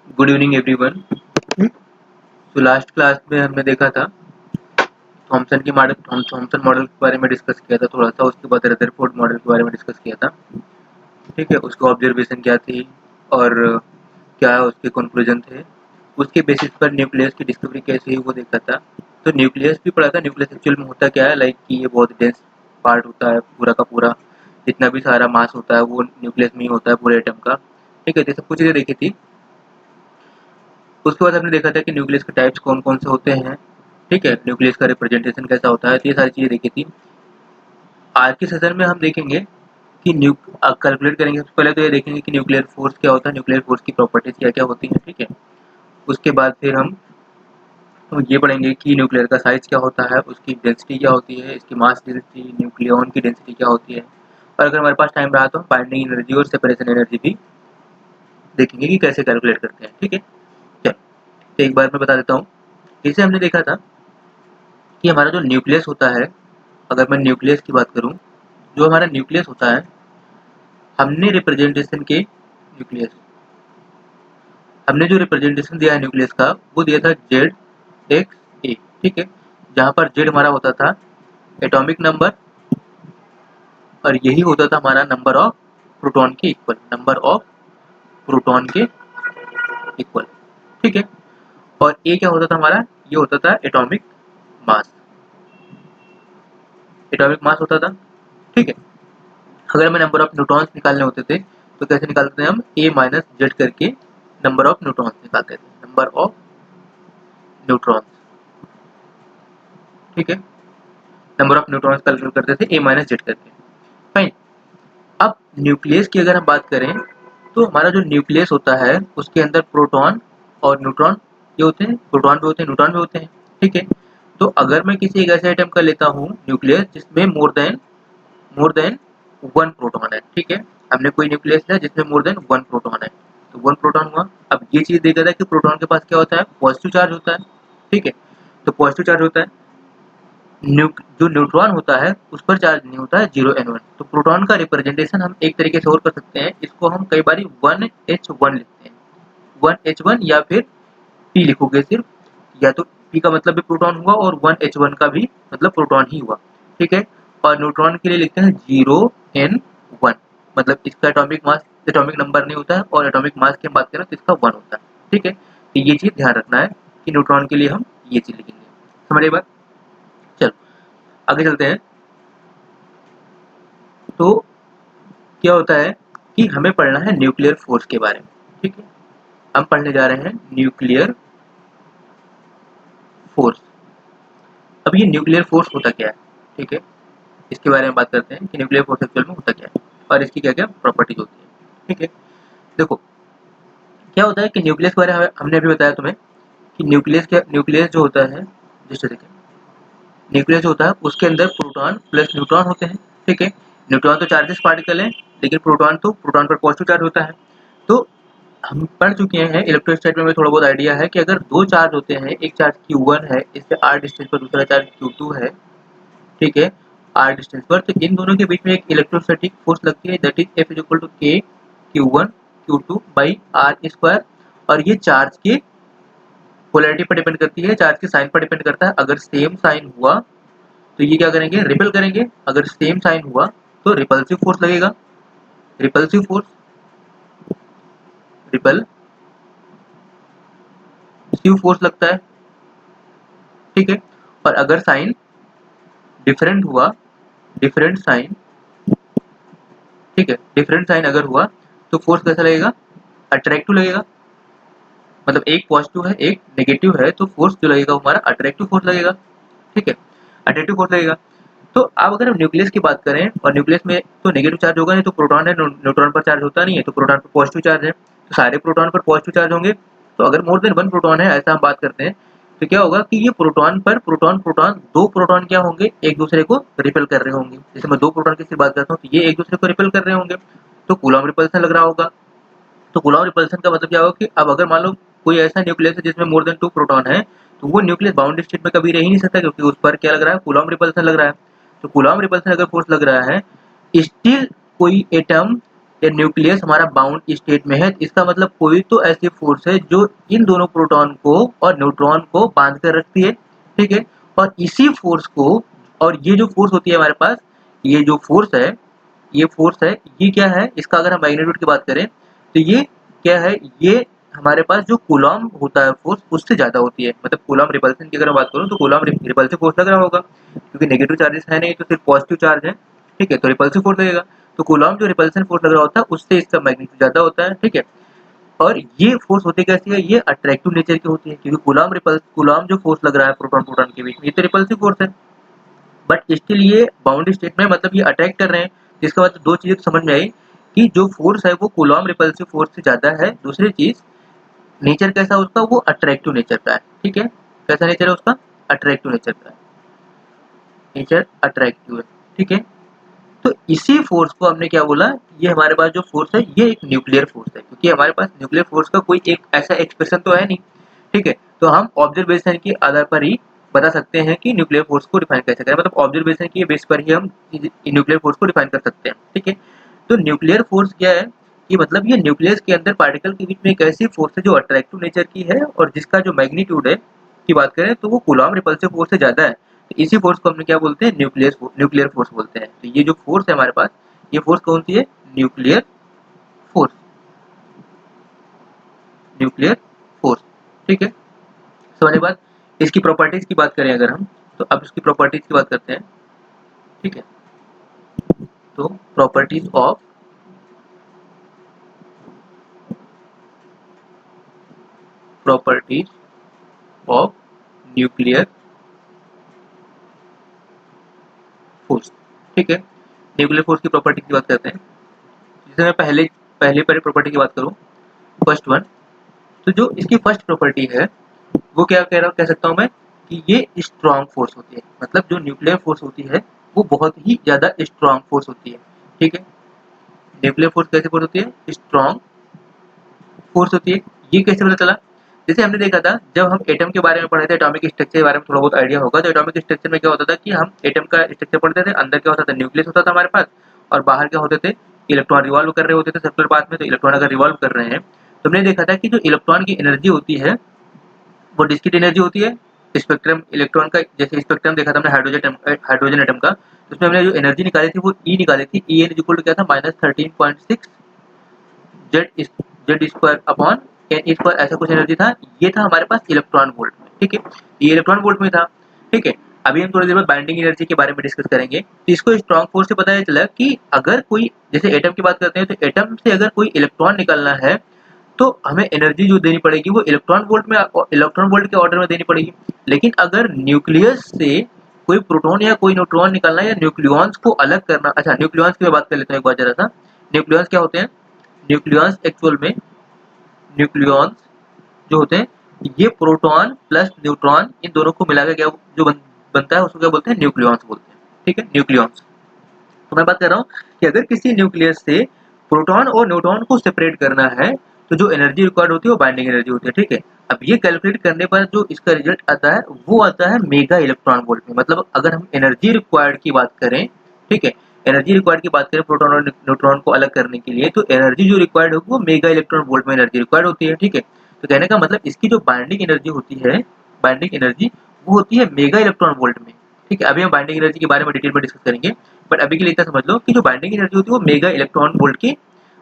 Good evening everyone. तो last class में हमने देखा था थॉमसन मॉडल के बारे में डिस्कस किया था थोड़ा सा। उसके बाद रदरफोर्ड मॉडल के बारे में डिस्कस किया था। ठीक है, उसकी ऑब्जर्वेशन क्या थी और क्या उसके कंक्लूजन थे। उसके बेसिस पर न्यूक्लियस की डिस्कवरी कैसे हुई वो देखा था। तो न्यूक्लियस भी पढ़ा था। न्यूक्लियस एक्चुअल में होता क्या है, लाइक कि ये बहुत डेंस पार्ट होता है, पूरा का पूरा जितना भी सारा मास होता है वो न्यूक्लियस में ही होता है पूरे एटम का। ठीक है, ये सब कुछ चीज़ें देखी थी। उसके बाद हमने देखा था कि न्यूक्लियस के टाइप्स कौन कौन से होते हैं। ठीक है, न्यूक्लियस का रिप्रेजेंटेशन कैसा होता है, तो ये सारी चीज़ें देखी थी। आज के सेशन में हम देखेंगे कि कैलकुलेट करेंगे। सबसे पहले तो ये देखेंगे कि न्यूक्लियर फोर्स क्या होता है, न्यूक्लियर फोर्स की प्रॉपर्टीज क्या क्या होती हैं। ठीक है, उसके बाद फिर हम तो ये पढ़ेंगे कि न्यूक्लियर का साइज क्या होता है, उसकी डेंसिटी क्या होती है, इसकी मास डेंसिटी, न्यूक्लियॉन की डेंसिटी क्या होती है। और अगर हमारे पास टाइम रहा तो हम बाइंडिंग एनर्जी और सेपरेशन एनर्जी भी देखेंगे कि कैसे कैलकुलेट करते हैं। ठीक है, चलो तो एक बार मैं बता देता हूँ। जैसे हमने देखा था कि हमारा जो न्यूक्लियस होता है, अगर मैं न्यूक्लियस की बात करूँ, जो हमारा न्यूक्लियस होता है, हमने रिप्रेजेंटेशन के न्यूक्लियस हमने जो रिप्रेजेंटेशन दिया है न्यूक्लियस का, वो दिया था जेड एक्स ए। ठीक है, जहाँ पर जेड हमारा होता था एटॉमिक नंबर और यही होता था हमारा नंबर ऑफ प्रोटॉन के इक्वल, नंबर ऑफ प्रोटॉन के इक्वल। ठीक है, और ए क्या होता था हमारा, ये होता था एटॉमिक मास, एटॉमिक मास होता था। ठीक है, अगर हमें नंबर ऑफ न्यूट्रॉन्स निकालने होते थे तो कैसे निकालते थे हम, ए माइनस जेड करके नंबर ऑफ न्यूट्रॉन्स निकालते थे, नंबर ऑफ न्यूट्रॉन्स। ठीक है, नंबर ऑफ न्यूट्रॉन्स कैलकुलेट करते थे ए माइनस जेड करके। फाइन। अब न्यूक्लियस की अगर हम बात करें तो हमारा जो न्यूक्लियस होता है उसके अंदर प्रोटॉन और न्यूट्रॉन ये होते हैं, प्रोटॉन भी होते हैं, न्यूट्रॉन भी होते हैं। ठीक है, तो अगर मैं किसी एक ऐसे आइटम का लेता हूँ न्यूक्लियस जिसमें मोर देन वन प्रोटॉन है। ठीक है, हमने कोई न्यूक्लियस लिया जिसमें मोर देन वन प्रोटॉन है, तो वन प्रोटॉन हुआ। अब ये चीज देखा था कि प्रोटॉन के पास क्या होता है, पॉजिटिव चार्ज होता है। ठीक है, तो पॉजिटिव चार्ज होता है। जो न्यूट्रॉन होता है उस पर चार्ज नहीं होता है, 0 n 1। तो प्रोटॉन का रिप्रेजेंटेशन हम एक तरीके से और कर सकते हैं, इसको हम कई बार 1h1 लिखते हैं, 1h1 या फिर p लिखोगे सिर्फ, या तो p का मतलब भी प्रोटॉन हुआ और 1h1 का भी मतलब प्रोटॉन ही हुआ। ठीक है, और न्यूट्रॉन के लिए लिखते हैं 0n1, मतलब इसका एटॉमिक मास, एटॉमिक नंबर नहीं होता है, और एटॉमिक मास की हम बात करें तो इसका 1 होता है। ठीक है, तो ये चीज ध्यान रखना है कि न्यूट्रॉन के लिए हम ये चीज लिखेंगे। समझिए बात। चलो आगे चलते हैं। तो क्या होता है कि हमें पढ़ना है न्यूक्लियर फोर्स के बारे में। ठीक है, हम पढ़ने जा रहे हैं न्यूक्लियर फोर्स। अब ये न्यूक्लियर फोर्स होता क्या है, ठीक है, इसके बारे में बात करते हैं कि न्यूक्लियर फोर्स एक्चुअल में होता क्या है और इसकी क्या क्या प्रॉपर्टीज होती है। ठीक है, देखो क्या होता है कि न्यूक्लियस के बारे में हमने अभी बताया तुम्हें कि न्यूक्लियस जो होता है, जैसे देखिए न्यूक्लियस जो होता है उसके अंदर प्रोटॉन प्लस न्यूट्रॉन होते हैं। ठीक है, न्यूट्रॉन तो चार्जेस पार्टिकल है, लेकिन प्रोटॉन पर पॉजिटिव चार्ज होता है। तो हम पढ़ चुके हैं इलेक्ट्रोस्टैट में, हमें थोड़ा बहुत आइडिया है कि अगर दो चार्ज होते हैं, एक चार्ज Q1 है, इस पे r डिस्टेंस पर, दूसरा चार्ज Q2 है। ठीक है, r डिस्टेंस पर, तो इन दोनों के बीच में एक इलेक्ट्रोस्टैटिक फोर्स लगती है, that is F is equal to K Q1 Q2 by r square. और ये चार्ज की पोलैरिटी पर डिपेंड करती है, चार्ज के साइन पर डिपेंड करता है। अगर सेम साइन हुआ तो ये क्या करेंगे, रिपेल करेंगे। अगर सेम साइन हुआ तो रिपल्सिव फोर्स लगेगा, रिपल्सिव फोर्स, रिपल्सिव फोर्स लगता है। ठीक है, और अगर साइन डिफरेंट हुआ, डिफरेंट साइन, ठीक है, डिफरेंट साइन अगर हुआ तो फोर्स कैसा लगेगा, अट्रैक्टिव लगेगा। मतलब एक पॉजिटिव है एक नेगेटिव है, तो फोर्स जो लगेगा हमारा अट्रैक्टिव फोर्स लगेगा। ठीक है, अट्रैक्टिव फोर्स लगेगा। तो अब अगर हम न्यूक्लियस की बात करें, और न्यूक्लियस में तो नेगेटिव चार्ज होगा नहीं, तो प्रोटॉन है, न्यूट्रॉन पर चार्ज होता नहीं है, तो प्रोटॉन पर पॉजिटिव चार्ज है, तो सारे प्रोटॉन पर पॉजिटिव चार्ज होंगे। तो अगर मोर देन वन प्रोटॉन है, ऐसा हम बात करते हैं, तो क्या होगा कि ये प्रोटॉन पर प्रोटॉन प्रोटॉन दो प्रोटॉन क्या होंगे, एक दूसरे को रिपेल कर रहे होंगे। जैसे मैं दो प्रोटॉन की बात करता हूँ तो ये एक दूसरे को रिपेल कर रहे होंगे, तो कूलॉम रिपल्सन लग रहा होगा। तो कूलॉम रिपल्सन का मतलब क्या होगा कि अब अगर मान लो कोई ऐसा न्यूक्लियस है जिसमें मोर देन टू प्रोटॉन है, तो वो न्यूक्लियस बाउंड स्टेट में कभी रह ही नहीं सकता, क्योंकि उस पर क्या लग रहा है, कूलॉम रिपल्सन लग रहा है। तो कूलॉम रिपल्सन अगर फोर्स लग रहा है, स्टिल कोई एटम या न्यूक्लियस हमारा बाउंड स्टेट में है, इसका मतलब कोई तो ऐसी फोर्स है जो इन दोनों प्रोटॉन को और न्यूट्रॉन को बांध कर रखती है, ठीक है। और इसी फोर्स को, और ये जो फोर्स होती है हमारे पास, ये जो फोर्स है, ये फोर्स है, ये क्या है, इसका अगर हम मैग्नीट्यूड की बात करें तो ये क्या है, ये हमारे पास जो कूलॉम होता है फोर्स उससे ज्यादा होती है। मतलब कूलॉम रिपल्सन की अगर मैं बात करूँ तो कूलॉम रिपल्सिव फोर्स लग रहा होगा, क्योंकि नेगेटिव चार्जेस है नहीं तो सिर्फ पॉजिटिव चार्ज है, ठीक है, तो रिपल्सिव फोर्स लगेगा। तो कूलॉम जो रिपल्सन फोर्स लग रहा होता है उससे इसका मैग्नीट्यूड ज्यादा होता है, ठीक है। और ये फोर्स होती कैसी है, ये अट्रैक्टिव नेचर की होती है, क्योंकि कूलॉम जो फोर्स लग रहा है प्रोटॉन प्रोटॉन के बीच में, ये तो रिपल्सिव फोर्स है। बट स्टिल ये बाउंड स्टेट में, मतलब ये अट्रैक्ट कर रहे हैं। जिसका मतलब दो चीजें तो समझ में आई कि जो फोर्स है वो कूलॉम रिपल्सिव फोर्स से ज्यादा है। दूसरी चीज, नेचर कैसा है उसका, वो अट्रैक्टिव नेचर का है, ठीक है। कैसा नेचर है उसका, अट्रैक्टिव नेचर का है, नेचर अट्रैक्टिव है, ठीक है। तो इसी फोर्स को हमने क्या बोला, ये हमारे पास जो फोर्स है ये एक न्यूक्लियर फोर्स है, क्योंकि हमारे पास न्यूक्लियर फोर्स का कोई एक ऐसा एक्सप्रेशन तो है नहीं, ठीक है। तो हम ऑब्जर्वेशन के आधार पर ही बता सकते हैं कि न्यूक्लियर फोर्स को डिफाइन कैसे करें, मतलब ऑब्जर्वेशन के बेस पर ही हम न्यूक्लियर फोर्स को डिफाइन कर सकते हैं, ठीक है। तो न्यूक्लियर फोर्स क्या है, कि मतलब ये न्यूक्लियस के अंदर पार्टिकल के बीच में एक ऐसी फोर्स है जो अट्रैक्टिव नेचर की है, और जिसका जो मैग्नीट्यूड है की बात करें तो वो कूलॉम रिपल्सिव फोर्स से ज्यादा है। तो इसी फोर्स को हमने क्या बोलते हैं, न्यूक्लियर फोर्स बोलते हैं। तो ये जो फोर्स है हमारे पास, ये फोर्स कौन सी है, न्यूक्लियर फोर्स, न्यूक्लियर फोर्स, ठीक है। समझने बाद इसकी प्रॉपर्टीज की बात करें अगर हम, तो अब इसकी प्रॉपर्टीज की बात करते हैं, ठीक है। तो प्रॉपर्टीज ऑफ न्यूक्लियर फोर्स, ठीक है। न्यूक्लियर फोर्स की प्रॉपर्टी की बात करते हैं। जैसे मैं पहले पहले पहले प्रॉपर्टी की बात करूं, फर्स्ट वन, तो जो इसकी फर्स्ट प्रॉपर्टी है वो क्या कह सकता हूं मैं, कि ये स्ट्रॉन्ग फोर्स होती है। मतलब जो न्यूक्लियर फोर्स होती है वो बहुत ही ज्यादा स्ट्रॉन्ग फोर्स होती है, ठीक है। न्यूक्लियर फोर्स कैसे फोर्स होती है, स्ट्रॉन्ग फोर्स होती है। ये कैसे पता चला, जैसे हमने देखा था जब हम एटम के बारे में पढ़े थे, एटॉमिक स्ट्रक्चर के बारे में थोड़ा बहुत आइडिया होगा, तो एटॉमिक स्ट्रक्चर में क्या होता था कि हम एटम का स्ट्रक्चर पढ़ते थे, अंदर क्या होता था, न्यूक्लियस होता था हमारे पास, और बाहर क्या होते थे, इलेक्ट्रॉन रिवॉल्व कर रहे होते थे सर्कुलर पाथ में। तो इलेक्ट्रॉन अगर रिवॉल्व कर रहे हैं तो हमने देखा था कि जो इलेक्ट्रॉन की एनर्जी होती है वो डिस्क्रीट एनर्जी होती है। स्पेक्ट्रम इलेक्ट्रॉन का, जैसे स्पेक्ट्रम देखा था हमने हाइड्रोजन एटम का, तो उसमें हमने जो एनर्जी निकाली थी वो ई निकाली थी, ई एन इक्वल टू क्या था, -13.6 Z square upon N square, ऐसा कुछ एनर्जी था। ये था हमारे पास इलेक्ट्रॉन वोल्ट में, ठीक है, ये इलेक्ट्रॉन वोल्ट में था, ठीक है। अभी हम थोड़ी देर बाद बाइंडिंग एनर्जी के बारे में डिस्कस करेंगे। तो इसको स्ट्रॉन्ग फोर्स से पता चला कि अगर कोई, जैसे एटम की बात करते हैं, तो एटम से अगर कोई इलेक्ट्रॉन निकलना है तो हमें एनर्जी जो देनी पड़ेगी वो इलेक्ट्रॉन वोल्ट के ऑर्डर में देनी पड़ेगी। लेकिन अगर न्यूक्लियस से कोई प्रोटॉन या कोई न्यूट्रॉन निकलना है, या न्यूक्लियॉन्स को अलग करना, अच्छा न्यूक्लियॉन्स की बात कर लेते हैं एक बार जरा सा। न्यूक्लियॉन्स क्या होते हैं, न्यूक्लियॉन्स एक्चुअल में, न्यूक्लियॉन्स जो होते हैं ये प्रोटॉन प्लस न्यूट्रॉन इन दोनों को मिलाकर क्या जो बनता है उसको क्या बोलते हैं, न्यूक्लियॉन्स बोलते हैं, ठीक है, न्यूक्लियॉन्स। तो मैं बात कर रहा हूँ कि अगर किसी न्यूक्लियस से प्रोटॉन और न्यूट्रॉन को सेपरेट करना है तो जो एनर्जी रिक्वायर्ड होती है वो बाइंडिंग एनर्जी होती है, ठीक है। अब ये कैलकुलेट करने पर जो इसका रिजल्ट आता है वो आता है मेगा इलेक्ट्रॉन वोल्ट में। मतलब अगर हम एनर्जी रिक्वायर्ड की बात करें, ठीक है, एनर्जी रिक्वायर्ड की बात करें प्रोटॉन और न्यूट्रॉन को अलग करने के लिए, तो एनर्जी जो रिक्वायर्ड होगी वो मेगा इलेक्ट्रॉन वोल्ट में एनर्जी रिक्वायर्ड होती है, ठीक है। तो कहने का मतलब इसकी जो बाइंडिंग एनर्जी होती है, बाइंडिंग एनर्जी वो होती है मेगा इलेक्ट्रॉन वोल्ट में, ठीक है। अभी हम बाइंडिंग एनर्जी के बारे में डिटेल में डिस्कस करेंगे, बट अभी के लिए इतना समझ लो कि जो बाइंडिंग एनर्जी होती है वो मेगा इलेक्ट्रॉन वोल्ट की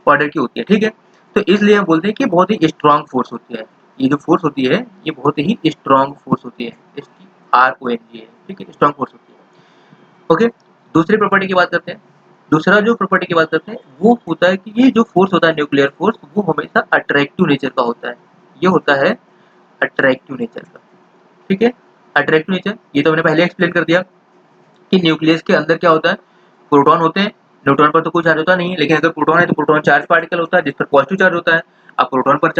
ऑर्डर की होती है, ठीक है। तो इसलिए हम बोलते हैं कि बहुत ही स्ट्रॉन्ग फोर्स होती है। ये जो फोर्स होती है ये बहुत ही स्ट्रॉन्ग फोर्स होती है, इसकी RONG है, ठीक है, स्ट्रॉन्ग फोर्स होती है, ओके। दूसरी प्रॉपर्टी की बात करते हैं। दूसरा जो प्रॉपर्टी की बात करते हैं वो होता है कि ये जो फोर्स होता है न्यूक्लियर फोर्स, वो हमेशा अट्रैक्टिव नेचर का होता है। ये होता है अट्रैक्टिव नेचर का, ठीक है। अट्रैक्टिव नेचर ये तो मैंने पहले एक्सप्लेन कर दिया कि न्यूक्लियस के अंदर क्या होता है, प्रोटॉन होते हैं, न्यूट्रॉन पर तो कोई चार्ज होता नहीं है, लेकिन अगर प्रोटॉन है तो प्रोटॉन चार्ज पार्टिकल होता है जिस पर पॉजिटिव चार्ज होता है। अब प्रोटॉन पर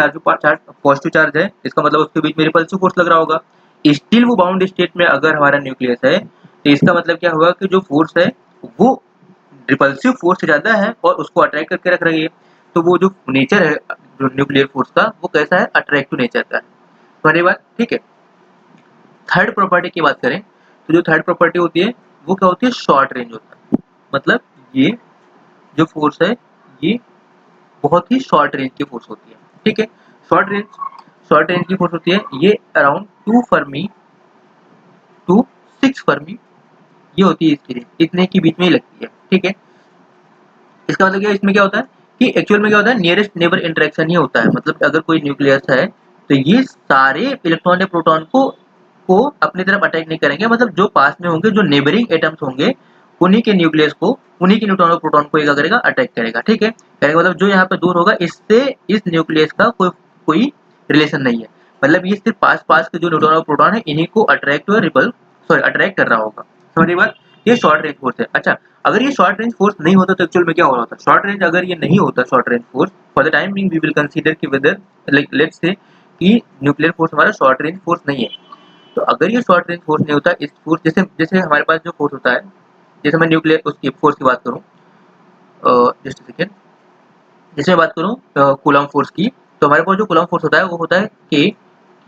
पॉजिटिव चार्ज है, इसका मतलब उसके बीच में रिपल्सिव फोर्स लग रहा होगा। स्टिल वो बाउंड स्टेट में अगर हमारा न्यूक्लियस है तो इसका मतलब क्या होगा कि जो फोर्स है वो रिपल्सिव फोर्स से ज्यादा है और उसको अट्रैक्ट करके रख रही है। तो वो जो नेचर है जो न्यूक्लियर फोर्स का वो कैसा है, अट्रैक्टिव नेचर का है। तुम्हारी बात ठीक है। थर्ड प्रॉपर्टी की बात करें तो जो थर्ड प्रॉपर्टी होती है वो क्या होती है, शॉर्ट रेंज होता है। मतलब ये जो फोर्स है ये बहुत ही शॉर्ट रेंज की फोर्स होती है। ठीक है, शॉर्ट रेंज की फोर्स होती है, ये अराउंड 2 फर्मी टू 6 फर्मी ये होती है इसकी रेंज, इतने के बीच में ही लगती है। ठीक है, इसका मतलब क्या है, इसमें क्या होता है कि एक्चुअल में क्या होता है, नियरेस्ट नेबर इंटरेक्शन ही होता है। मतलब अगर कोई न्यूक्लियस है तो ये सारे इलेक्ट्रॉन या प्रोटॉन को अपनी तरफ अटैक नहीं करेंगे, मतलब जो पास में होंगे, जो नेबरिंग एटम्स होंगे, उन्हीं के न्यूक्लियस को, उन्हीं के न्यूट्रॉन और प्रोटॉन को क्या करेगा, अटैक करेगा। ठीक है, कहने का मतलब जो यहाँ पे दूर होगा, इससे इस न्यूक्लियस का कोई रिलेशन नहीं है। मतलब ये सिर्फ पास के जो न्यूट्रॉन और प्रोटॉन है, इन्हीं को अट्रैक्ट और रिपल अट्रैक्ट कर रहा होगा। समझिए बात, ये शॉर्ट रेंज फोर्स है। अच्छा, अगर ये शॉर्ट रेंज फोर्स नहीं होता तो एक्चुअल में क्या हो रहा होता? शॉर्ट रेंज अगर ये नहीं होता, short range force, for the time being we will consider कि वेदर लाइक लेट्स से कि न्यूक्लियर फोर्स हमारा शॉर्ट रेंज फोर्स नहीं है। तो अगर ये शॉर्ट रेंज फोर्स नहीं होता, इस फोर्स जैसे जैसे हमारे पास जो फोर्स होता है, जैसे मैं न्यूक्लियर उसकी फोर्स की बात करूँ, जस्ट सेकेंड, जैसे मैं बात करूँ कूलम फोर्स की, तो हमारे पास जो कूलम फोर्स होता है वो होता है के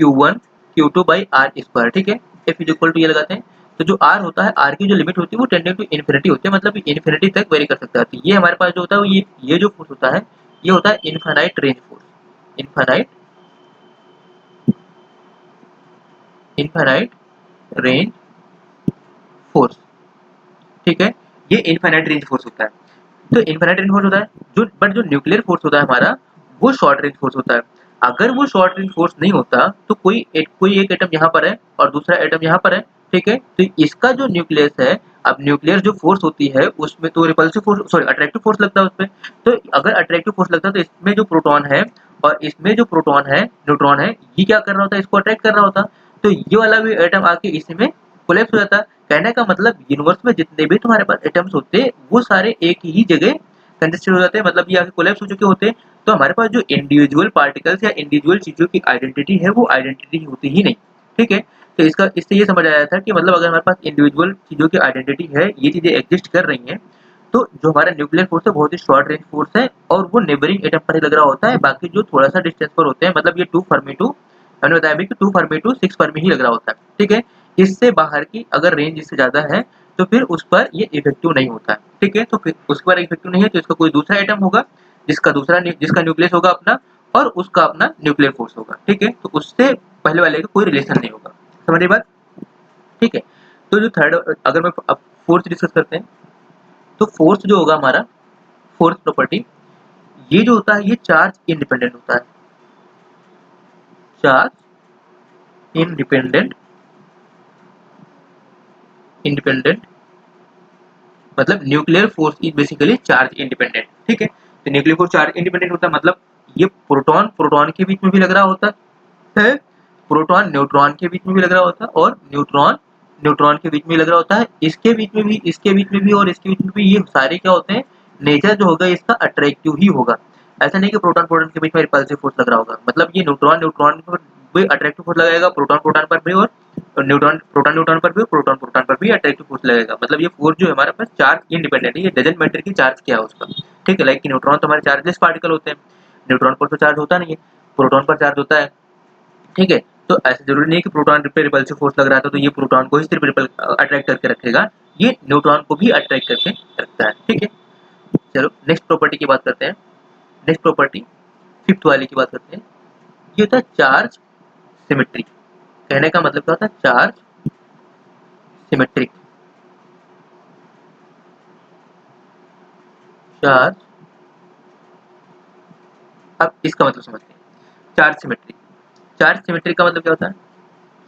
Q1 Q2 by R square. ठीक है, एफ इज इक्वल टू ये लगाते हैं, तो जो आर होता है, आर की जो लिमिट होती है वो टेंडिंग टू इन्फिनिटी होती है, मतलब इन्फिनिटी तक वेरी कर सकता है। तो ये हमारे पास जो होता है, ये जो फोर्स होता है, ये होता है infinite range force, infinite infinite range force. ठीक है, ये इनफाइनाइट रेंज फोर्स होता है। तो इनफाइनाइट रेंज फोर्स होता है, जो न्यूक्लियर फोर्स होता है हमारा, वो शॉर्ट रेंज फोर्स होता है। अगर वो शॉर्ट रेंज फोर्स नहीं होता तो कोई एक एटम यहाँ पर है और दूसरा एटम यहाँ पर है। ठीक है, तो इसका जो न्यूक्लियस है, अब न्यूक्लियर जो फोर्स होती है उसमें तो repulsive force, sorry attractive force लगता है उसमें। तो अगर अट्रैक्टिव फोर्स लगता है तो इसमें जो प्रोटॉन है और इसमें जो प्रोटॉन है, न्यूट्रॉन है, ये क्या कर रहा होता है, इसको अट्रैक्ट कर रहा होता। तो ये वाला भी एटम आके इसमें कोलैप्स हो जाता। कहने का मतलब यूनिवर्स में जितने भी तुम्हारे पास एटम्स होते हैं वो सारे एक ही जगह कंजेस्टेड हो जाते हैं, मतलब ये आके कोलैप्स हो चुके होते हैं। तो हमारे पास जो इंडिविजुअल पार्टिकल्स या इंडिविजुअल चीजों की आइडेंटिटी है, वो आइडेंटिटी होती ही नहीं। ठीक है, तो इससे ये समझ आया था कि मतलब अगर हमारे पास इंडिविजुअल चीजों की आइडेंटिटी है, ये चीजें एग्जिस्ट कर रही हैं, तो जो हमारा न्यूक्लियर फोर्स है बहुत ही शॉर्ट रेंज फोर्स है और वो नेबरिंग एटम पर ही लग रहा होता है। बाकी जो थोड़ा सा डिस्टेंस पर होते हैं, मतलब ये 2 फर्मी टू, मैंने बताया भी कि 2 फर्मी टू 6 फर्मी ही लग रहा होता है। ठीक है, इससे बाहर की अगर रेंज इससे ज्यादा है तो फिर उस पर ये इफेक्टिव नहीं होता है। ठीक है, तो फिर उस पर इफेक्टिव नहीं है तो इसका कोई दूसरा एटम होगा जिसका न्यूक्लियस होगा अपना और उसका अपना न्यूक्लियर फोर्स होगा। ठीक है, तो उससे पहले वाले का कोई रिलेशन नहीं होगा। समझिए बात। ठीक है, तो जो थर्ड, अगर मैं अब फोर्थ डिस्कस करते हैं, तो फोर्स जो होगा हमारा, फोर्थ प्रॉपर्टी, ये जो होता है ये चार्ज इंडिपेंडेंट होता है। चार्ज इंडिपेंडेंट, इंडिपेंडेंट मतलब nuclear force is basically charge independent. ठीक है, तो न्यूक्लियर फोर्स चार्ज इंडिपेंडेंट होता है, मतलब ये प्रोटॉन प्रोटॉन के बीच में भी लग रहा होता है, प्रोटॉन न्यूट्रॉन के बीच में भी लग रहा होता है, और न्यूट्रॉन न्यूट्रॉन के बीच में लग रहा होता है, इसके बीच में भी, इसके बीच में भी और इसके बीच में भी। ये सारे क्या होते हैं, नेचर जो होगा इसका अट्रैक्टिव ही होगा। ऐसा नहीं कि प्रोटॉन प्रोटॉन के बीच में रिपल्सिव फोर्स लग रहा होगा, मतलब ये न्यूट्रॉन न्यूट्रॉन पर भी अट्रैक्टिव फोर्स लगाएगा, प्रोटॉन प्रोटॉन पर भी, और न्यूट्रॉन प्रोटॉन न्यूट्रॉन पर भी, प्रोटॉन प्रोटॉन पर भी अट्रैक्टिव फोर्स लगेगा। मतलब ये फोर्स जो है हमारे पास चार्ज इंडिपेंडेंट है, ये डजंट मैटर कि चार्ज क्या है उसका। ठीक है, लाइक कि न्यूट्रॉन तो हमारे चार्जलेस पार्टिकल होते हैं, न्यूट्रॉन पर तो चार्ज होता नहीं है, प्रोटॉन पर चार्ज होता है। ठीक है, तो ऐसा जरूरी नहीं कि प्रोटॉन पे रिपल्सिव फोर्स लग रहा था तो ये प्रोटॉन को ही सिर्फ अट्रैक्ट करके रखेगा, ये न्यूट्रॉन को भी अट्रैक्ट करके रखता है। ठीक है, चलो नेक्स्ट प्रॉपर्टी की बात करते हैं। नेक्स्ट प्रॉपर्टी फिफ्थ वाली की बात करते हैं, ये होता है चार्ज सिमेट्री। कहने का मतलब क्या होता है, चार्ज सिमेट्रिक, चार्ज, अब इसका मतलब समझते हैं। चार्ज सिमेट्रिक, चार्ज सिमेट्रिक का मतलब क्या होता है,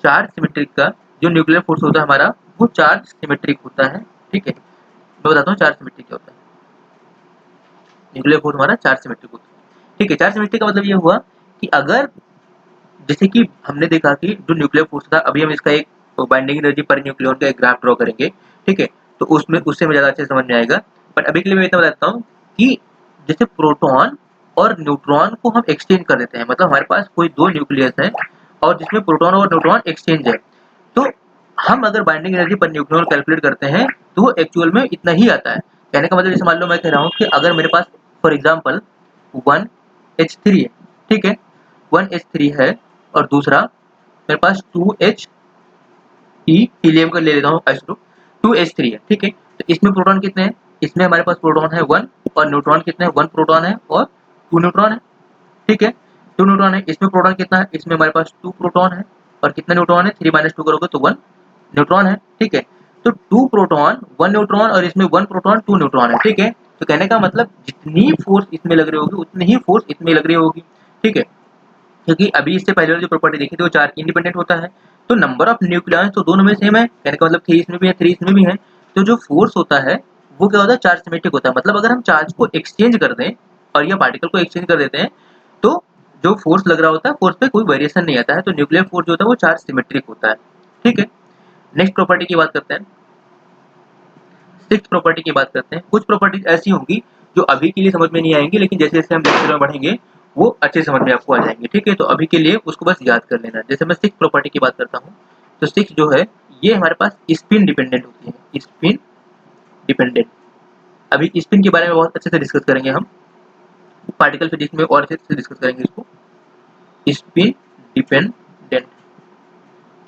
चार्ज सिमेट्रिक का जो न्यूक्लियर फोर्स होता है हमारा, वो चार्ज सिमेट्रिक होता है। ठीक है, मैं बताता हूँ चार्ज सिमेट्रिक क्या होता है। न्यूक्लियर फोर्स हमारा चार्ज सिमेट्रिक होता है। ठीक है, चार्ज सिमेट्रिक का मतलब ये हुआ कि अगर, जैसे कि हमने देखा कि जो न्यूक्लियर फोर्स था, अभी हम इसका एक बाइंडिंग एनर्जी पर न्यूक्लियन का एक ग्राफ ड्रॉ करेंगे। ठीक है, तो उसमें उससे में ज्यादा अच्छे से समझ में आएगा, बट अभी के लिए मैं इतना बताता हूँ कि जैसे प्रोटॉन और न्यूट्रॉन को हम एक्सचेंज कर देते हैं, मतलब हमारे पास कोई दो न्यूक्लियस है और जिसमें प्रोटॉन और न्यूट्रॉन एक्सचेंज है, तो हम अगर binding energy per nucleon calculate करते हैं तो वो एक्चुअल में इतना ही आता है। कहने का मतलब जैसे मान लो मैं कह रहा हूँ कि अगर मेरे पास फॉर एग्जाम्पल 1H3 है। ठीक है, 1H3 है और दूसरा मेरे पास 2H ई हीलियम का ले लेता हूँ आइसोटोप, 2H3 है। ठीक है, तो इसमें प्रोटॉन कितने हैं, इसमें हमारे पास प्रोटॉन है 1 और न्यूट्रॉन कितने हैं, 1 प्रोटॉन है और 2 न्यूट्रॉन है, ठीक है, 2 न्यूट्रॉन है। इसमें प्रोटॉन कितना है, इसमें हमारे पास 2 प्रोटॉन है, और कितना न्यूट्रॉन है, 3 - 2 करोगे तो 1 न्यूट्रॉन है, ठीक है। तो 2 प्रोटॉन 1 न्यूट्रॉन, और इसमें 1 प्रोटॉन 2 न्यूट्रॉन है, ठीक है। तो कहने का मतलब जितनी फोर्स इसमें लग रही होगी उतनी ही फोर्स इसमें लग रही होगी, ठीक है। क्योंकि अभी इससे पहले वाली जो प्रॉपर्टी देखी थी वो चार्ज इंडिपेंडेंट होता है, तो नंबर ऑफ न्यूक्लियॉन्स तो दोनों में सेम है, कहने का मतलब 3 इसमें भी है 3 इसमें भी है। तो जो फोर्स होता है वो क्या होता है, चार्ज सिमेट्रिक होता है। मतलब अगर हम चार्ज को एक्सचेंज कर दें और या पार्टिकल को एक्सचेंज कर देते हैं तो जो फोर्स लग रहा होता है फोर्स पे कोई वेरिएशन नहीं आता है। तो न्यूक्लियर फोर्स जो होता है वो चार्ज सिमेट्रिक होता है, ठीक है। नेक्स्ट प्रॉपर्टी की बात करते हैं, सिक्स्थ प्रॉपर्टी की बात करते हैं। कुछ प्रॉपर्टीज ऐसी होंगी जो अभी के लिए समझ में नहीं आएंगी, लेकिन जैसे जैसे हम लेक्चर में बढ़ेंगे वो अच्छे समझ में आपको आ जाएंगे, ठीक है। तो अभी के लिए उसको बस याद कर लेना। जैसे मैं सिक्स प्रॉपर्टी की बात करता हूँ, तो सिक्स जो है ये हमारे पास स्पिन डिपेंडेंट होती है, स्पिन डिपेंडेंट। अभी स्पिन के बारे में बहुत अच्छे से डिस्कस करेंगे हम, पार्टिकल फिजिक्स में और अच्छे से डिस्कस करेंगे इसको, स्पिन डिपेंडेंट,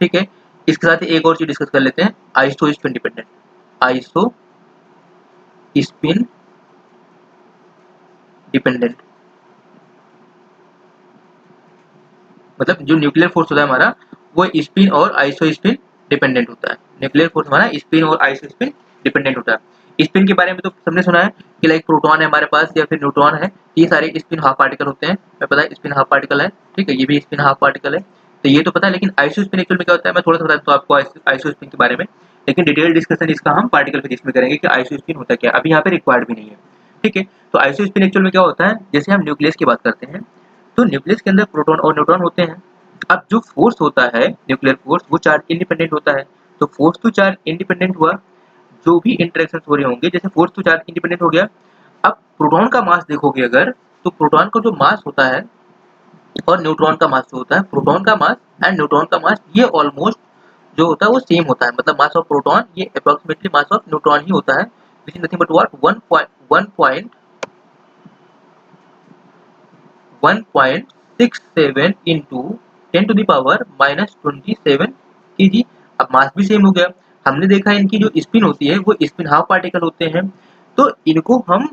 ठीक है। इसके साथ एक और चीज डिस्कस कर लेते हैं, iso spin dependent. Isospin dependent मतलब जो न्यूक्लियर फोर्स होता है हमारा वो स्पिन और आइसो स्पिन डिपेंडेंट होता है। न्यूक्लियर फोर्स हमारा स्पिन और आइसो स्पिन डिपेंडेंट होता है। स्पिन के बारे में तो सबने सुना है कि लाइक प्रोटॉन है हमारे पास या फिर न्यूट्रॉन है, ये सारे स्पिन हाफ पार्टिकल होते हैं। मैं पता है स्पिन हाफ पार्टिकल है, ठीक है, ये भी स्पिन हाफ पार्टिकल है, तो ये तो पता है। लेकिन आइसो स्पिन एक्चुअल में क्या होता है मैं थोड़ा सा बता दूं आपको आइसो स्पिन के बारे में, लेकिन डिटेल डिस्कशन इसका हम पार्टिकल फिजिक्स में करेंगे कि आइसो स्पिन होता क्या, अभी यहाँ पे रिक्वायर्ड भी नहीं है, ठीक है। तो आइसो स्पिन एक्चुअल में क्या होता है, जैसे हम न्यूक्लियस की बात करते हैं तो न्यूक्लियस के अंदर प्रोटॉन और न्यूट्रॉन होते हैं। अब जो फोर्स होता है न्यूक्लियर फोर्स वो चार्ज इंडिपेंडेंट होता है। तो फोर्स टू चार्ज इंडिपेंडेंट हुआ, जो भी इंटरेक्शन हो रहे होंगे, जैसे फोर्स टू चार्ज इंडिपेंडेंट हो गया। अब प्रोटॉन का मास देखोगे अगर, तो प्रोटॉन का जो मास होता है और न्यूट्रॉन का मास जो होता है, प्रोटॉन का मास एंड न्यूट्रॉन का मास ये ऑलमोस्ट जो होता है वो सेम होता है। मतलब मास ऑफ प्रोटॉन ये अप्रोक्सीमेटली मास ऑफ न्यूट्रॉन ही होता है, which is nothing but what 1.67 into 10 to the power -27 kg। अब मास भी सेम हो गया। हमने देखा इनकी जो स्पिन होती है वो स्पिन हाफ पार्टिकल होते हैं, तो इनको हम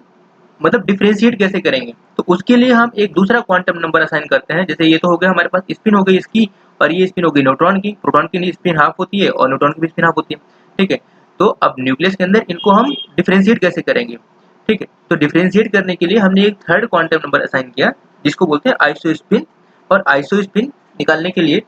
मतलब डिफरेंशिएट कैसे करेंगे, तो उसके लिए हम एक दूसरा क्वांटम नंबर असाइन करते हैं। जैसे ये तो हो गया हमारे पास स्पिन हो गई इसकी, और ये स्पिन हो गई न्यूट्रॉन की। प्रोटॉन की स्पिन हाफ होती है और न्यूट्रॉन की भी स्पिन हाफ होती है, ठीक है। तो अब न्यूक्लियस के अंदर इनको हम डिफरेंशिएट कैसे करेंगे, ठीक है। तो डिफरेंशिएट करने के लिए हमने एक थर्ड क्वांटम नंबर असाइन किया जिसको बोलते हैं आइसो स्पिन। और आइसो स्पिन निकालने के लिए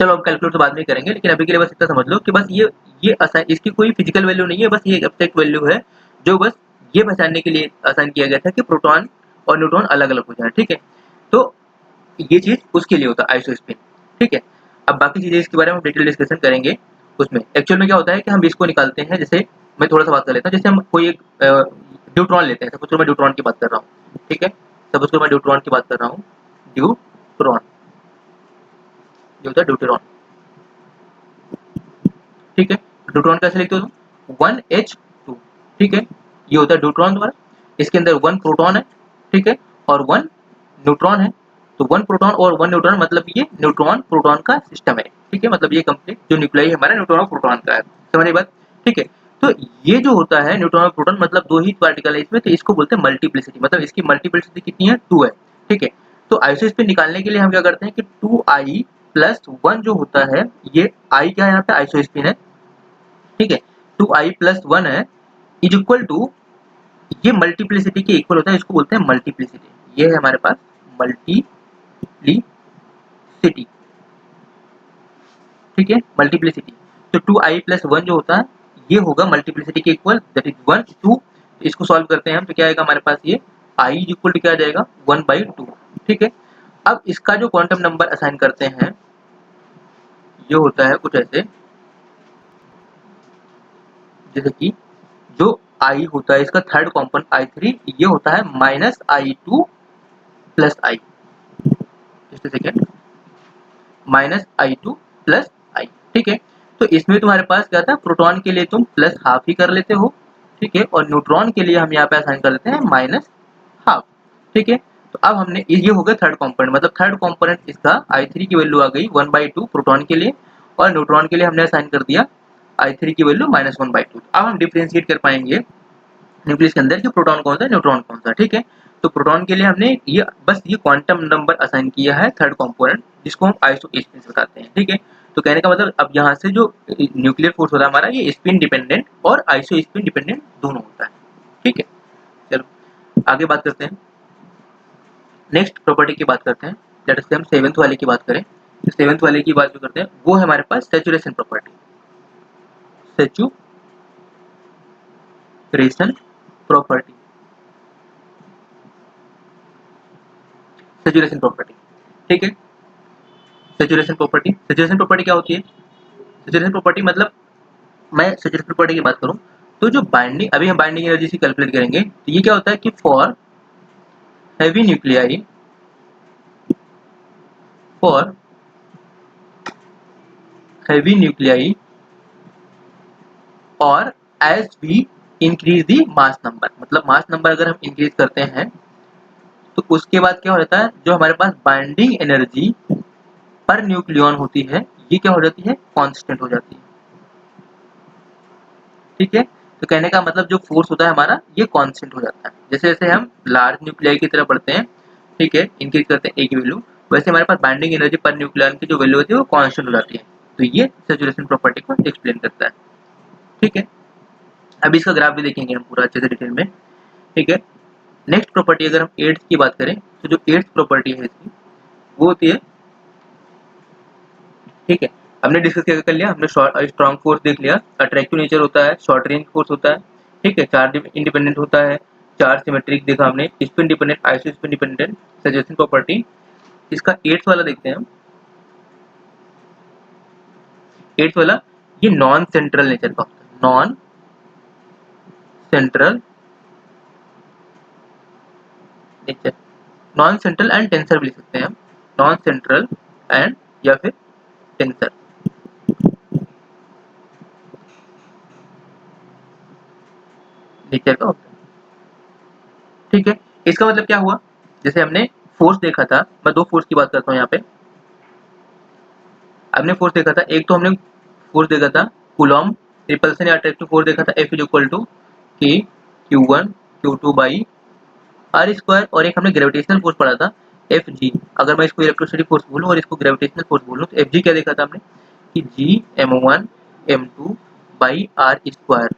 चलो हम कैलकुलेट तो बाद में करेंगे, लेकिन अभी के लिए बस इतना समझ लो कि बस ये असाइन, इसकी कोई फिजिकल वैल्यू नहीं है, बस ये एक एब्स्ट्रैक्ट वैल्यू है जो बस ये पहचानने के लिए असाइन किया गया था कि प्रोटॉन और न्यूट्रॉन अलग अलग हो जाए, ठीक है। तो ये चीज उसके लिए होता है आइसो स्पिन, ठीक है। अब बाकी चीजें इसके बारे में डिटेल डिस्कशन करेंगे। उसमें एक्चुअल में क्या होता है कि हम इसको निकालते हैं, जैसे मैं थोड़ा सा बात कर लेता हूँ। जैसे हम कोई एक न्यूट्रॉन लेते हैं, सपोज मैं न्यूट्रॉन की बात कर रहा हूँ, ठीक है। सपोज मैं न्यूट्रॉन की बात कर रहा हूँ, ड्यूट्रॉन जो होता है ड्यूटेरॉन, ठीक है। न्यूट्रॉन कैसे लिखते हो तुम, 1H2, ठीक है। ये होता है न्यूट्रॉन द्वारा, इसके अंदर 1 प्रोटॉन है, ठीक है, और 1 न्यूट्रॉन है। तो 1 प्रोटॉन और 1 न्यूट्रॉन मतलब ये न्यूट्रॉन प्रोटॉन का सिस्टम है, ठीक है। मतलब ये कंप्लीट जो न्यूक्लियाई हमारा न्यूट्रॉन और प्रोटॉन का है, समझिए बात, ठीक है। तो ये जो होता है न्यूट्रॉन और प्रोटॉन मतलब दो ही पार्टिकल है इसमें, तो इसको बोलते हैं मल्टीप्लिसिटी। मतलब इसकी मल्टीप्लिसिटी कितनी है, 2 है, ठीक है। तो आइसो स्पिन निकालने के लिए हम क्या करते हैं कि 2i+1 जो होता है, ये i क्या है यहाँ पे, आइसो स्पिन है, ठीक है। 2i+1 है इज इक्वल टू, ये मल्टीप्लिसिटी के इक्वल होता है, इसको बोलते हैं मल्टीप्लिसिटी। ये है हमारे पास मल्टीप्लिसिटी, ठीक है, मल्टीप्लिसिटी। तो 2i+1 जो होता है ये होगा मल्टीप्लिसिटी के इक्वल, दैट इज 1 2। इसको सॉल्व करते हैं हम तो क्या आएगा हमारे पास, ये i इज इक्वल टू क्या आ जाएगा, 1/2, ठीक है। अब इसका जो क्वांटम नंबर असाइन करते हैं ये होता है कुछ ऐसे, जैसे कि जो i होता है इसका थर्ड कॉम्पोनेंट i3, ये होता है -i2 plus i, just second, -i2 plus i, ठीक है। तो इसमें तुम्हारे पास क्या था, प्रोटॉन के लिए तुम प्लस हाफ ही कर लेते हो, ठीक है, और न्यूट्रॉन के लिए हम यहाँ पे असाइन कर लेते हैं -हाफ, ठीक है। तो अब हमने ये हो गया थर्ड कॉम्पोनेंट, मतलब थर्ड कॉम्पोनेंट इसका i3 की वैल्यू आ गई 1/2 प्रोटॉन के लिए, और न्यूट्रॉन के लिए हमने असाइन कर दिया i3 की वैल्यू -1/2। अब हम डिफरेंशिएट कर पाएंगे न्यूक्लियस के अंदर कि प्रोटॉन कौन सा है न्यूट्रॉन कौन सा, ठीक है। तो प्रोटॉन के लिए हमने ये बस ये क्वांटम नंबर असाइन किया है थर्ड कंपोनेंट, जिसको हम आइसोस्पिन बताते हैं। ठीक है, तो कहने का मतलब अब यहाँ से जो न्यूक्लियर फोर्स होता है हमारा, ये स्पिन डिपेंडेंट और आइसोस्पिन डिपेंडेंट दोनों होता है। ठीक है, चलो आगे बात करते हैं, नेक्स्ट प्रॉपर्टी की बात करते हैं। लेट से हम सेवेंथ वाले की बात करें, तो सेवेंथ वाले की बात जो करते हैं वो है हमारे पास saturation property. Saturation property, saturation property. ठीक है, सैचुरेशन प्रॉपर्टी क्या होती है? सैचुरेशन प्रॉपर्टी मतलब, मैं सैचुरेशन प्रॉपर्टी की बात करूं तो जो बाइंडिंग, अभी हम बाइंडिंग एनर्जी से कैलकुलेट करेंगे, तो ये क्या होता है कि for heavy nuclei, for heavy nuclei और as we increase the mass number, मतलब मास नंबर अगर हम इंक्रीज करते हैं तो उसके बाद क्या हो जाता है, जो हमारे पास बाइंडिंग एनर्जी पर न्यूक्लियन होती है ये क्या हो जाती है, कांस्टेंट हो जाती है। ठीक है, तो कहने का मतलब जो फोर्स होता है हमारा ये कांस्टेंट हो जाता है। जैसे जैसे हम लार्ज न्यूक्लियाई की तरफ बढ़ते हैं, ठीक है, इंक्रीज करते हैं ए की वैल्यू, वैसे हमारे पास बाइंडिंग एनर्जी पर न्यूक्लियन की जो वैल्यू होती है वो कांस्टेंट हो जाती है। तो ये सैचुरेशन प्रॉपर्टी को एक्सप्लेन करता है। ठीक है, अब इसका ग्राफ भी देखेंगे हम पूरा अच्छे से डिटेल में। ठीक है, नेक्स्ट प्रॉपर्टी अगर हम एट्थ की बात करें तो जो एट्थ प्रॉपर्टी है इसकी वो होती है, ठीक है, हमने डिस्कस क्या कर लिया, हमने स्ट्रॉन्ग फोर्स देख लिया, अट्रैक्टिव नेचर होता है, शॉर्ट रेंज फोर्स होता है, ठीक है, चार्ज इंडिपेंडेंट होता है, चार्ज सिमेट्रिक देखा हमने, spin dependent, isospin dependent, suggestion property. इसका एट्थ वाला देखते हैं हम। एट्थ वाला ये नॉन सेंट्रल नेचर का होता है, non central nature, non central and tensor भी लिख सकते हैं हम, नॉन सेंट्रल एंड या फिर टेंसर नेचर का होता है। ठीक है, इसका मतलब क्या हुआ, जैसे हमने फोर्स देखा था, मैं दो फोर्स की बात करता हूँ यहाँ पे। हमने फोर्स देखा था, एक तो हमने फोर्स देखा था कूलॉम रिपल्सन या अट्रैक्टिव फोर्स देखा था, F इज इक्वल टू के Q1 Q2 by R square, और एक हमने ग्रेविटेशनल फोर्स पढ़ा था एफ जी। अगर मैं इसको इलेक्ट्रोस्टैटिक फोर्स बोलूँ और इसको ग्रेविटेशनल फोर्स बोलूँ तो एफ जी क्या देखा था हमने कि जी M1 M2 by R square.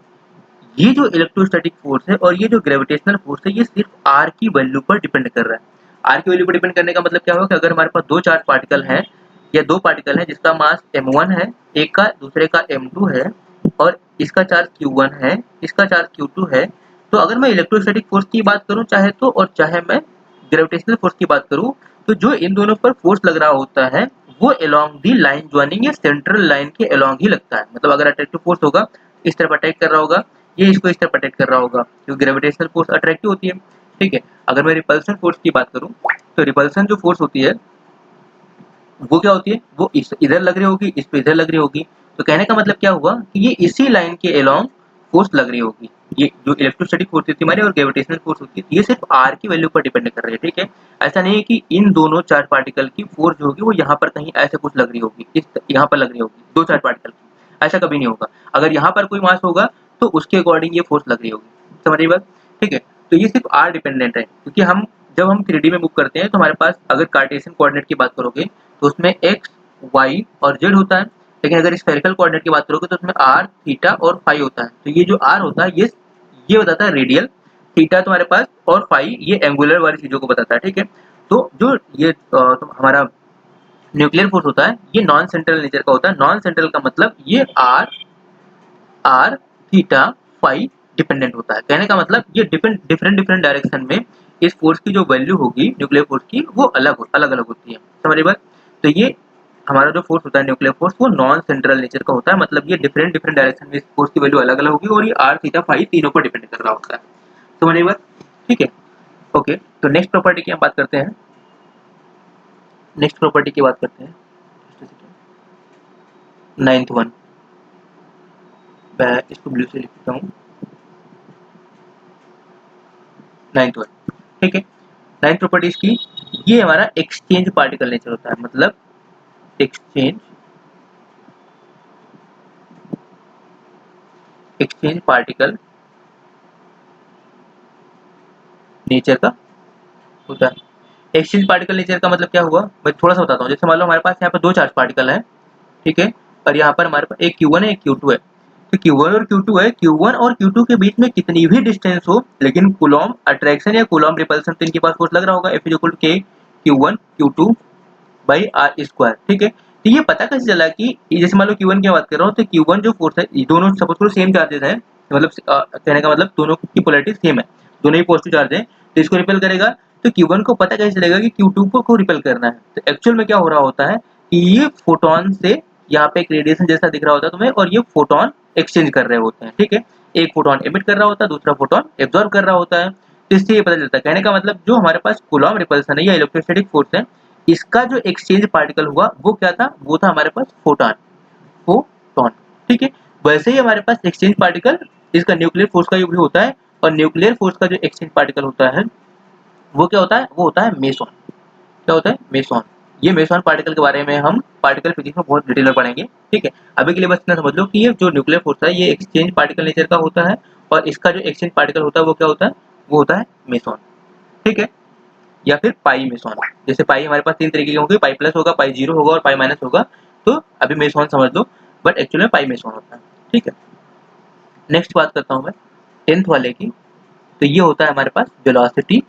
ये जो इलेक्ट्रोस्टैटिक फोर्स है और ये जो ग्रेविटेशनल फोर्स है ये सिर्फ आर की वैल्यू पर डिपेंड कर रहा है। आर की वैल्यू पर डिपेंड करने का मतलब क्या होगा कि अगर हमारे पास दो चार्ज पार्टिकल हैं या दो पार्टिकल हैं जिसका मास m1 है, एक का दूसरे का m2 है, और इसका चार्ज q1 है, इसका चार्ज q2 है, तो अगर मैं इलेक्ट्रोस्टैटिक फोर्स की बात करूं चाहे तो, और चाहे मैं ग्रेविटेशनल फोर्स की बात करूं, तो जो इन दोनों पर फोर्स लग रहा होता है वो अलोंग दी लाइन ज्वाइनिंग या सेंट्रल लाइन के अलोंग ही लगता है। मतलब अगर अट्रैक्टिव फोर्स होगा इस तरफ अटैक कर रहा होगा, ये इसको इस तरफ अटैक कर रहा होगा, क्योंकि ग्रेविटेशनल फोर्स अट्रैक्टिव होती है। ठीक है, अगर मैं रिपल्सन फोर्स की बात करूं तो रिपल्सन जो फोर्स होती है वो क्या होती है, वो इधर लग रही होगी, इस पे इधर लग रही होगी। तो कहने का मतलब क्या हुआ कि ये इसी लाइन के अलोंग फोर्स लग रही होगी। ये जो इलेक्ट्रोस्टैटिक फोर्स होती है हमारी और ग्रेविटेशनल फोर्स होती है ये सिर्फ आर की वैल्यू पर डिपेंड कर रही है। ठीक है, ऐसा नहीं है कि इन दोनों चार पार्टिकल की फोर्स जो होगी वो यहाँ पर कहीं ऐसे कुछ लग रही होगी, इस यहाँ पर लग रही होगी दो चार पार्टिकल की, ऐसा कभी नहीं होगा। अगर यहाँ पर कोई मास होगा तो उसके अकॉर्डिंग ये फोर्स लग रही होगी, समझ रही बात। ठीक है, तो ये सिर्फ आर डिपेंडेंट है, क्योंकि हम जब हम 3D में मूव करते हैं तो हमारे पास अगर कार्टेशियन कोऑर्डिनेट की बात करोगे तो उसमें एक्स वाई और जेड होता है, लेकिन अगर स्फेरिकल कोऑर्डिनेट की बात करोगे तो उसमें आर थीटा और फाई होता है। तो ये जो आर होता है ये बताता है रेडियल, थीटा तुम्हारे पास, और फाई ये एंगुलर वाली चीजों को बताता है। ठीक है, तो जो ये तो हमारा न्यूक्लियर फोर्स होता है ये नॉन सेंट्रल नेचर का होता है। नॉन सेंट्रल का मतलब ये आर थीटा फाई डिपेंडेंट होता है। कहने का मतलब ये डिफरेंट डिफरेंट डायरेक्शन में इस फोर्स की जो वैल्यू होगी न्यूक्लियर फोर्स की वो अलग अलग होती है, समझ बात। तो ये हमारा जो फोर्स होता है न्यूक्लियर फोर्स वो नॉन सेंट्रल नेचर का होता है, मतलब ये डिफरेंट डायरेक्शन में इस फोर्स की वैल्यू अलग अलग होगी और ये आर थीटा फाई तीनों पर डिपेंड कर रहा होता है, समझ बात। ठीक है, ओके, तो नेक्स्ट प्रॉपर्टी की हम बात करते हैं, नेक्स्ट प्रॉपर्टी की बात करते हैं, नाइन्थ वन, मैं इसको ब्लू से लिखता हूँ, नाइन्थ वन। ठीक है, नाइन्थ प्रॉपर्टीज की ये हमारा एक्सचेंज पार्टिकल नेचर होता है, मतलब एक्सचेंज पार्टिकल नेचर का होता है। एक्सचेंज पार्टिकल नेचर का मतलब क्या हुआ, मैं थोड़ा सा बताता हूँ। जैसे मान लो हमारे पास यहाँ पर दो चार्ज पार्टिकल है, ठीक है, और यहाँ पर हमारे पास एक Q1 है एक Q2 है। तो Q1 और Q2 है, Q1 और Q2 के बीच में कितनी भी डिस्टेंस हो, लेकिन कूलॉम अट्रैक्शन या कूलॉम रिपल्सन तो इनके पास फोर्स लग रहा होगा, F equal to K Q1 Q2 by R square, ठीक है। तो ये पता कैसे चला कि जैसे मान लो Q1 की बात कर रहा हूँ, तो Q1 जो फोर्स है, ये दोनों सपोज करो सेम चार्जेस है, मतलब कहने का मतलब दोनों की पोलैरिटी सेम है, दोनों ही पॉजिटिव चार्ज है, तो इसको रिपेल करेगा। तो Q1 को पता कैसे चलेगा कि Q2 को रिपेल करना है। तो एक्चुअल में क्या हो रहा होता है कि ये फोटोन से यहाँ पे एक रेडिएशन जैसा दिख रहा होता है तुम्हें, और ये फोटोन एक्सचेंज कर रहे होते हैं, ठीक है। एक फोटोन एमिट कर रहा होता है, दूसरा फोटोन एब्जॉर्ब कर रहा होता है। तो इससे ये पता चलता है, कहने का मतलब जो हमारे पास कूलॉम रिपल्सन है या इलेक्ट्रोस्टैटिक फोर्स है, इसका जो एक्सचेंज पार्टिकल हुआ वो क्या था, वो था हमारे पास फोटॉन, फोटॉन, ठीक है। वैसे ही हमारे पास एक्सचेंज पार्टिकल इसका न्यूक्लियर फोर्स का यूज होता है, और न्यूक्लियर फोर्स का जो एक्सचेंज पार्टिकल होता है वो क्या होता है, वो होता है मेसॉन। क्या होता है, मेसॉन। ये मेसॉन पार्टिकल के बारे में हम पार्टिकल फिजिक्स में बहुत डिटेल में पढ़ेंगे, ठीक है। अभी के लिए बस इतना समझ लो कि ये जो न्यूक्लियर फोर्स है ये एक्सचेंज पार्टिकल नेचर का होता है, और इसका जो एक्सचेंज पार्टिकल होता है वो क्या होता है, वो होता है मेसॉन, ठीक है, या फिर पाई मेसॉन। जैसे पाई हमारे पास तीन तरीके के होंगे, पाई प्लस होगा, पाई जीरो होगा और पाई माइनस होगा। तो अभी मेसॉन समझ लो, बट एक्चुअली में पाई मेसॉन होता है, ठीक है। नेक्स्ट बात करता हूँ मैं 10th वाले की। तो ये होता है हमारे पास velocity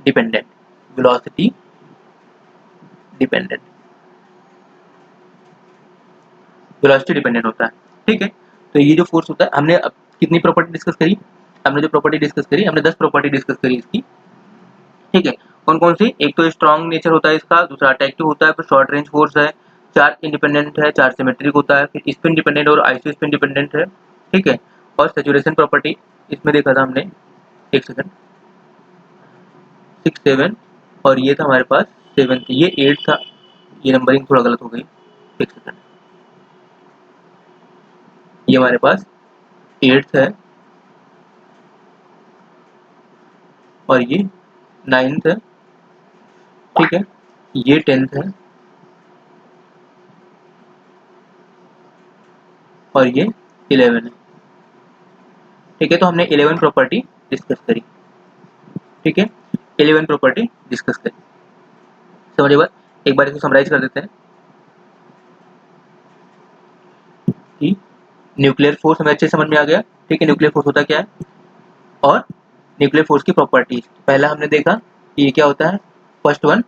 dependent, velocity dependent, velocity dependent होता है, ठीक है। तो ये जो फोर्स होता है, हमने अब कितनी प्रॉपर्टी डिस्कस करी, हमने जो प्रॉपर्टी डिस्कस करी, हमने 10 प्रॉपर्टी डिस्कस करी इसकी, ठीक है। कौन कौन सी, एक तो स्ट्रॉन्ग नेचर होता है इसका, दूसरा अट्रैक्टिव होता है, फिर शॉर्ट रेंज फोर्स है, चार्ज इंडिपेंडेंट है, चार्ज सिमेट्रिक होता है, फिर स्पिन डिपेंडेंट और आइसो स्पिन डिपेंडेंट है, ठीक है। और सैचुरेशन प्रॉपर्टी इसमें देखा था हमने, एक सेकंड, 6 7, और ये था हमारे पास 7, ये 8 था, ये नंबरिंग थोड़ा गलत हो गई, एक सेकंड, ये हमारे पास 8 है, और ये 9 है, ठीक है, ये 10 है, और ये 11 है, ठीक है। तो हमने 11 प्रॉपर्टी डिस्कस करी, ठीक है, 11 प्रॉपर्टी डिस्कस करी, समझे बात। एक बार इसको समराइज कर देते हैं कि न्यूक्लियर फोर्स हमें अच्छे समझ में आ गया, ठीक है, न्यूक्लियर फोर्स होता क्या है, और न्यूक्लियर फोर्स की प्रॉपर्टीज। पहला हमने देखा कि ये क्या होता है, फर्स्ट वन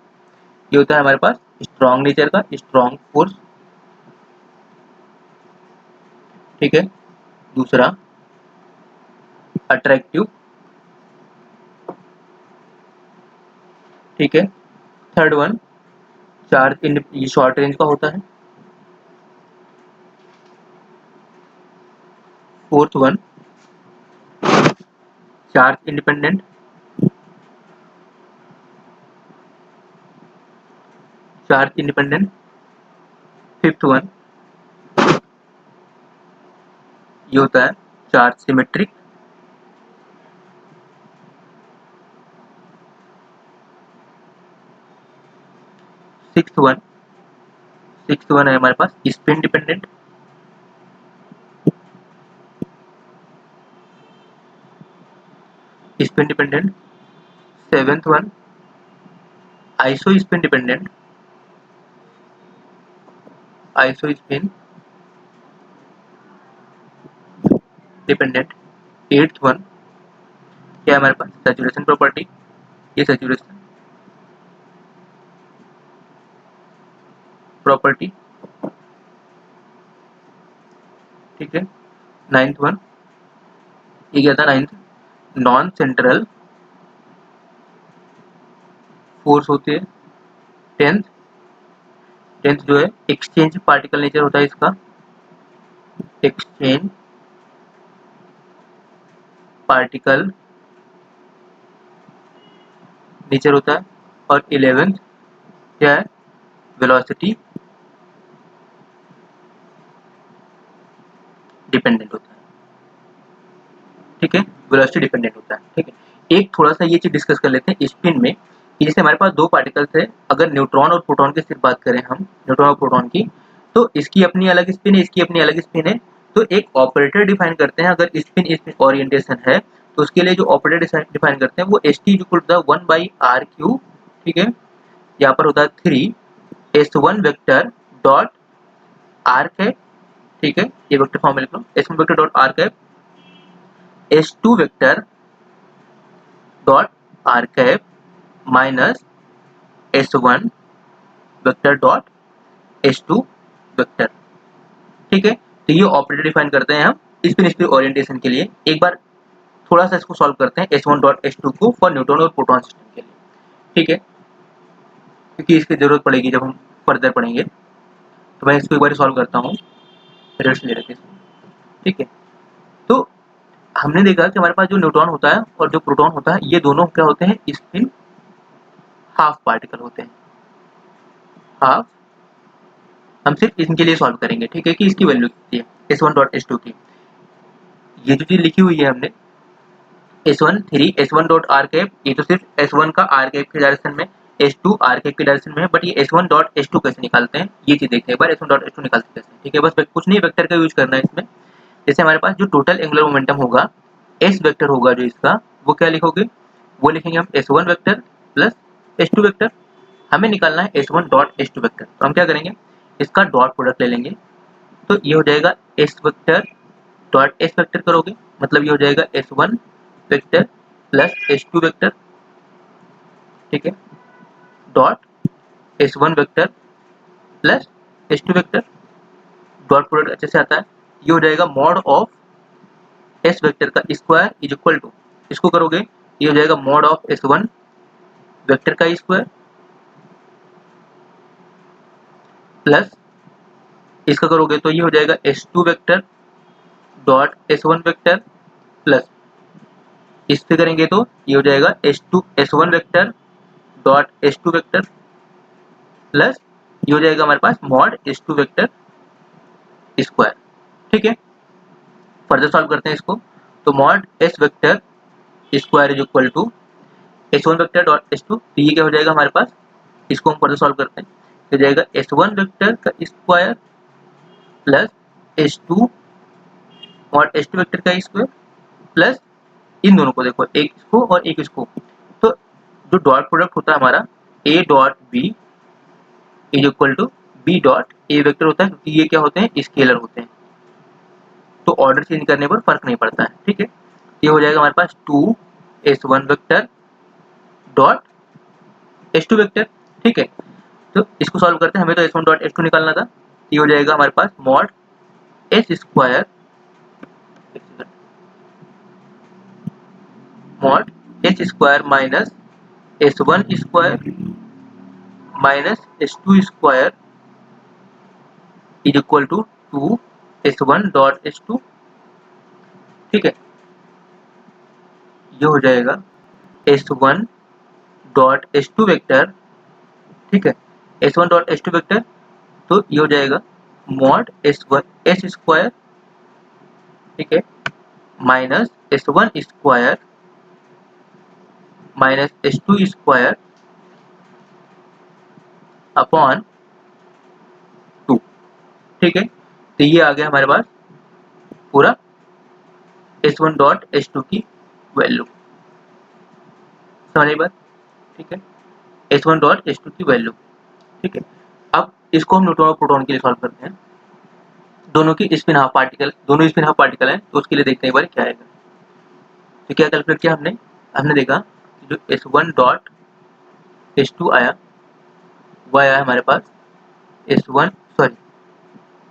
ये होता है हमारे पास स्ट्रॉन्ग नेचर का, स्ट्रॉन्ग फोर्स, ठीक है। दूसरा अट्रैक्टिव, ठीक है। थर्ड वन चार्ज इन, ये शॉर्ट रेंज का होता है। Fourth one charge independent, charge independent. Fifth one ये होता है चार्ज सिमेट्रिक। सिक्स्थ वन है हमारे पास spin dependent. Spin dependent. Seventh one isospin dependent, isospin dependent. Eighth one क्या है हमारे पास, सैचुरेशन प्रॉपर्टी, ये सैचुरेशन प्रॉपर्टी, ठीक है। नाइन्थ वन ये क्या था, नाइन्थ नॉन सेंट्रल फोर्स होती है। टेंथ टेंथ जो है एक्सचेंज पार्टिकल नेचर होता है इसका, एक्सचेंज पार्टिकल नेचर होता है। और 11th क्या है, वेलोसिटी डिपेंडेंट होता है, ठीक है, वेलोसिटी डिपेंडेंट होता है, ठीक है। एक थोड़ा सा ये चीज डिस्कस कर लेते हैं स्पिन में, कि जैसे हमारे पास दो पार्टिकल्स है, अगर न्यूट्रॉन और प्रोटॉन की सिर्फ बात करें हम, न्यूट्रॉन और प्रोटॉन की, तो इसकी अपनी अलग स्पिन है, इसकी अपनी अलग स्पिन है। तो एक ऑपरेटर डिफाइन करते हैं, अगर स्पिन स्पिन ओरिएंटेशन है तो उसके लिए जो ऑपरेटर डिफाइन करते हैं वो S T equal to 1/r³, ठीक है, यहाँ पर होता है 3 S1 vector dot are cap, ठीक है, ये वेक्टर फॉर्म में लिख लो, S1 vector dot are cap S2 vector dot are cap minus S1 vector dot S2 vector, ठीक है। तो ये ऑपरेटर डिफाइन करते हैं हम स्पिन स्पीड ओरिएंटेशन के लिए। एक बार थोड़ा सा इसको सॉल्व करते हैं S1 डॉट S2 को फॉर न्यूट्रॉन और प्रोटॉन सिस्टम के लिए, ठीक है, क्योंकि इसकी जरूरत पड़ेगी जब हम फर्दर पढ़ेंगे। तो मैं इसको एक बार सॉल्व करता हूँ, रिजल्ट्स ले रखे इसको, ठीक है। तो हमने देखा कि हमारे पास जो न्यूट्रॉन होता है और जो प्रोटॉन होता है ये दोनों क्या होते हैं, स्पिन हाफ पार्टिकल होते हैं, हाफ। हम सिर्फ इनके लिए सॉल्व करेंगे, ठीक है, कि इसकी वैल्यू कितनी है S1 डॉट S2 की। ये जो चीज लिखी हुई है हमने S1 3 S1 dot are cap, ये तो सिर्फ S1 का आर कैप के डायरेक्शन में, S2 आर कैप के डायरेक्शन में है, बट ये S1 डॉट S2 कैसे निकालते हैं ये चीज देखते हैं एक बार। S1 डॉट S2 निकालते कैसे, ठीक है, बस कुछ नहीं वेक्टर का यूज करना है इसमें। जैसे हमारे पास जो टोटल एंगुलर मोमेंटम होगा S वेक्टर होगा जो इसका, वो क्या लिखोगे, वो लिखेंगे हम S1 vector plus S2 vector. हमें निकालना है S1 डॉट S2 वेक्टर, तो हम क्या करेंगे, इसका डॉट प्रोडक्ट ले लेंगे। तो ये हो जाएगा S vector dot S vector करोगे, मतलब ये हो जाएगा S1 vector plus S2 vector, ठीक है, dot S1 vector plus S2 vector, dot product अच्छे से आता है। ये हो जाएगा मॉड ऑफ S वेक्टर का स्क्वायर इज इक्वल टू, इसको करोगे ये हो जाएगा मॉड ऑफ S1 वेक्टर का स्क्वायर प्लस इसका करोगे तो ये हो जाएगा S2 vector dot S1 vector plus इस पे करेंगे तो ये हो जाएगा S1 vector dot S2 vector plus ये हो जाएगा हमारे पास मॉड S2 वेक्टर स्क्वायर, ठीक है। फर्दर सॉल्व करते हैं इसको, तो mod S vector square is equal to S1 vector dot S2, तो ये क्या हो जाएगा हमारे पास, इसको हम फर्दर सॉल्व करते हैं, हो जाएगा S1 वेक्टर का square plus S2 mod S2 vector का स्क्वायर प्लस इन दोनों को देखो, एक इसको और एक इसको, तो जो डॉट प्रोडक्ट होता है हमारा A dot B is equal to B dot A vector होता है, क्योंकि ये क्या होते हैं, स्केलर होते हैं, तो ऑर्डर चेंज करने पर फर्क नहीं पड़ता है, ठीक है। ये हो जाएगा हमारे पास 2S1 vector dot S2 vector, ठीक है। तो इसको सॉल्व करते हैं, हमें तो S1 डॉट S2 निकालना था, ये हो जाएगा हमारे पास mod S square mod S square minus S1 square minus S2 square is equal to 2S1 dot S2, ठीक है। ये हो जाएगा S1 डॉट S2 वेक्टर, ठीक है, S1 डॉट S2 वेक्टर, तो ये हो जाएगा मॉड S1 S स्क्वायर, ठीक है, minus S1 square minus S2 square upon 2, ठीक है। तो ये आ गया हमारे पास पूरा S1 डॉट S2 की वैल्यू, समझ बात, ठीक है, S1 डॉट S2 की वैल्यू, ठीक है। अब इसको हम न्यूट्रॉन और प्रोटॉन के लिए सॉल्व करते हैं, दोनों की स्पिन हाफ पार्टिकल, दोनों स्पिन हाफ पार्टिकल हैं, तो उसके लिए देखते हैं एक बार क्या आएगा। तो क्या कैलकुलेट किया हमने, हमने देखा जो S1 डॉट S2 आया, वो आया हमारे पास S1 sorry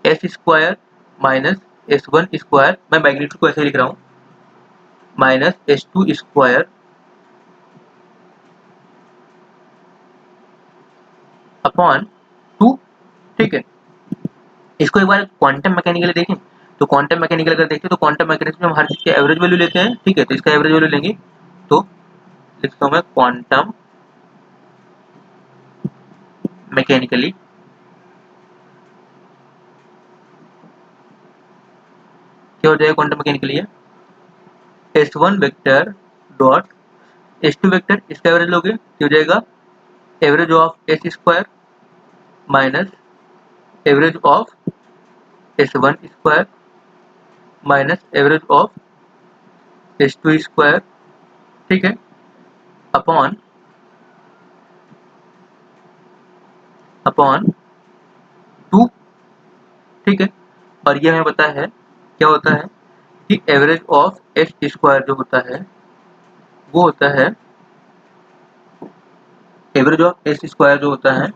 S square minus S1 square, मैं मैग्नीट्यूड को ऐसे लिख रहा हूँ, माइनस S2 स्क्वायर अपॉन 2, ठीक है। इसको एक बार क्वांटम मैकेनिकली देखें, तो क्वांटम मैकेनिकल अगर देखें तो क्वांटम मैकेनिक्स में हम हर चीज के एवरेज वैल्यू लेते हैं, ठीक है। तो इसका एवरेज वैल्यू लेंगे, तो लिखता हूँ मैं क्वांटम मैकेनिकली क्या हो जाएगा, क्वांटम मैकेनिकली है S1 vector dot S2 vector, इसका एवरेज लोगे क्या हो जाएगा, average of S square minus average of S1 square minus average of S2 square, ठीक है, अपॉन 2, ठीक है। और यह हमें पता है क्या होता है कि एवरेज ऑफ एस स्क्वायर जो होता है वो होता है, एवरेज ऑफ एस स्क्वायर जो होता है,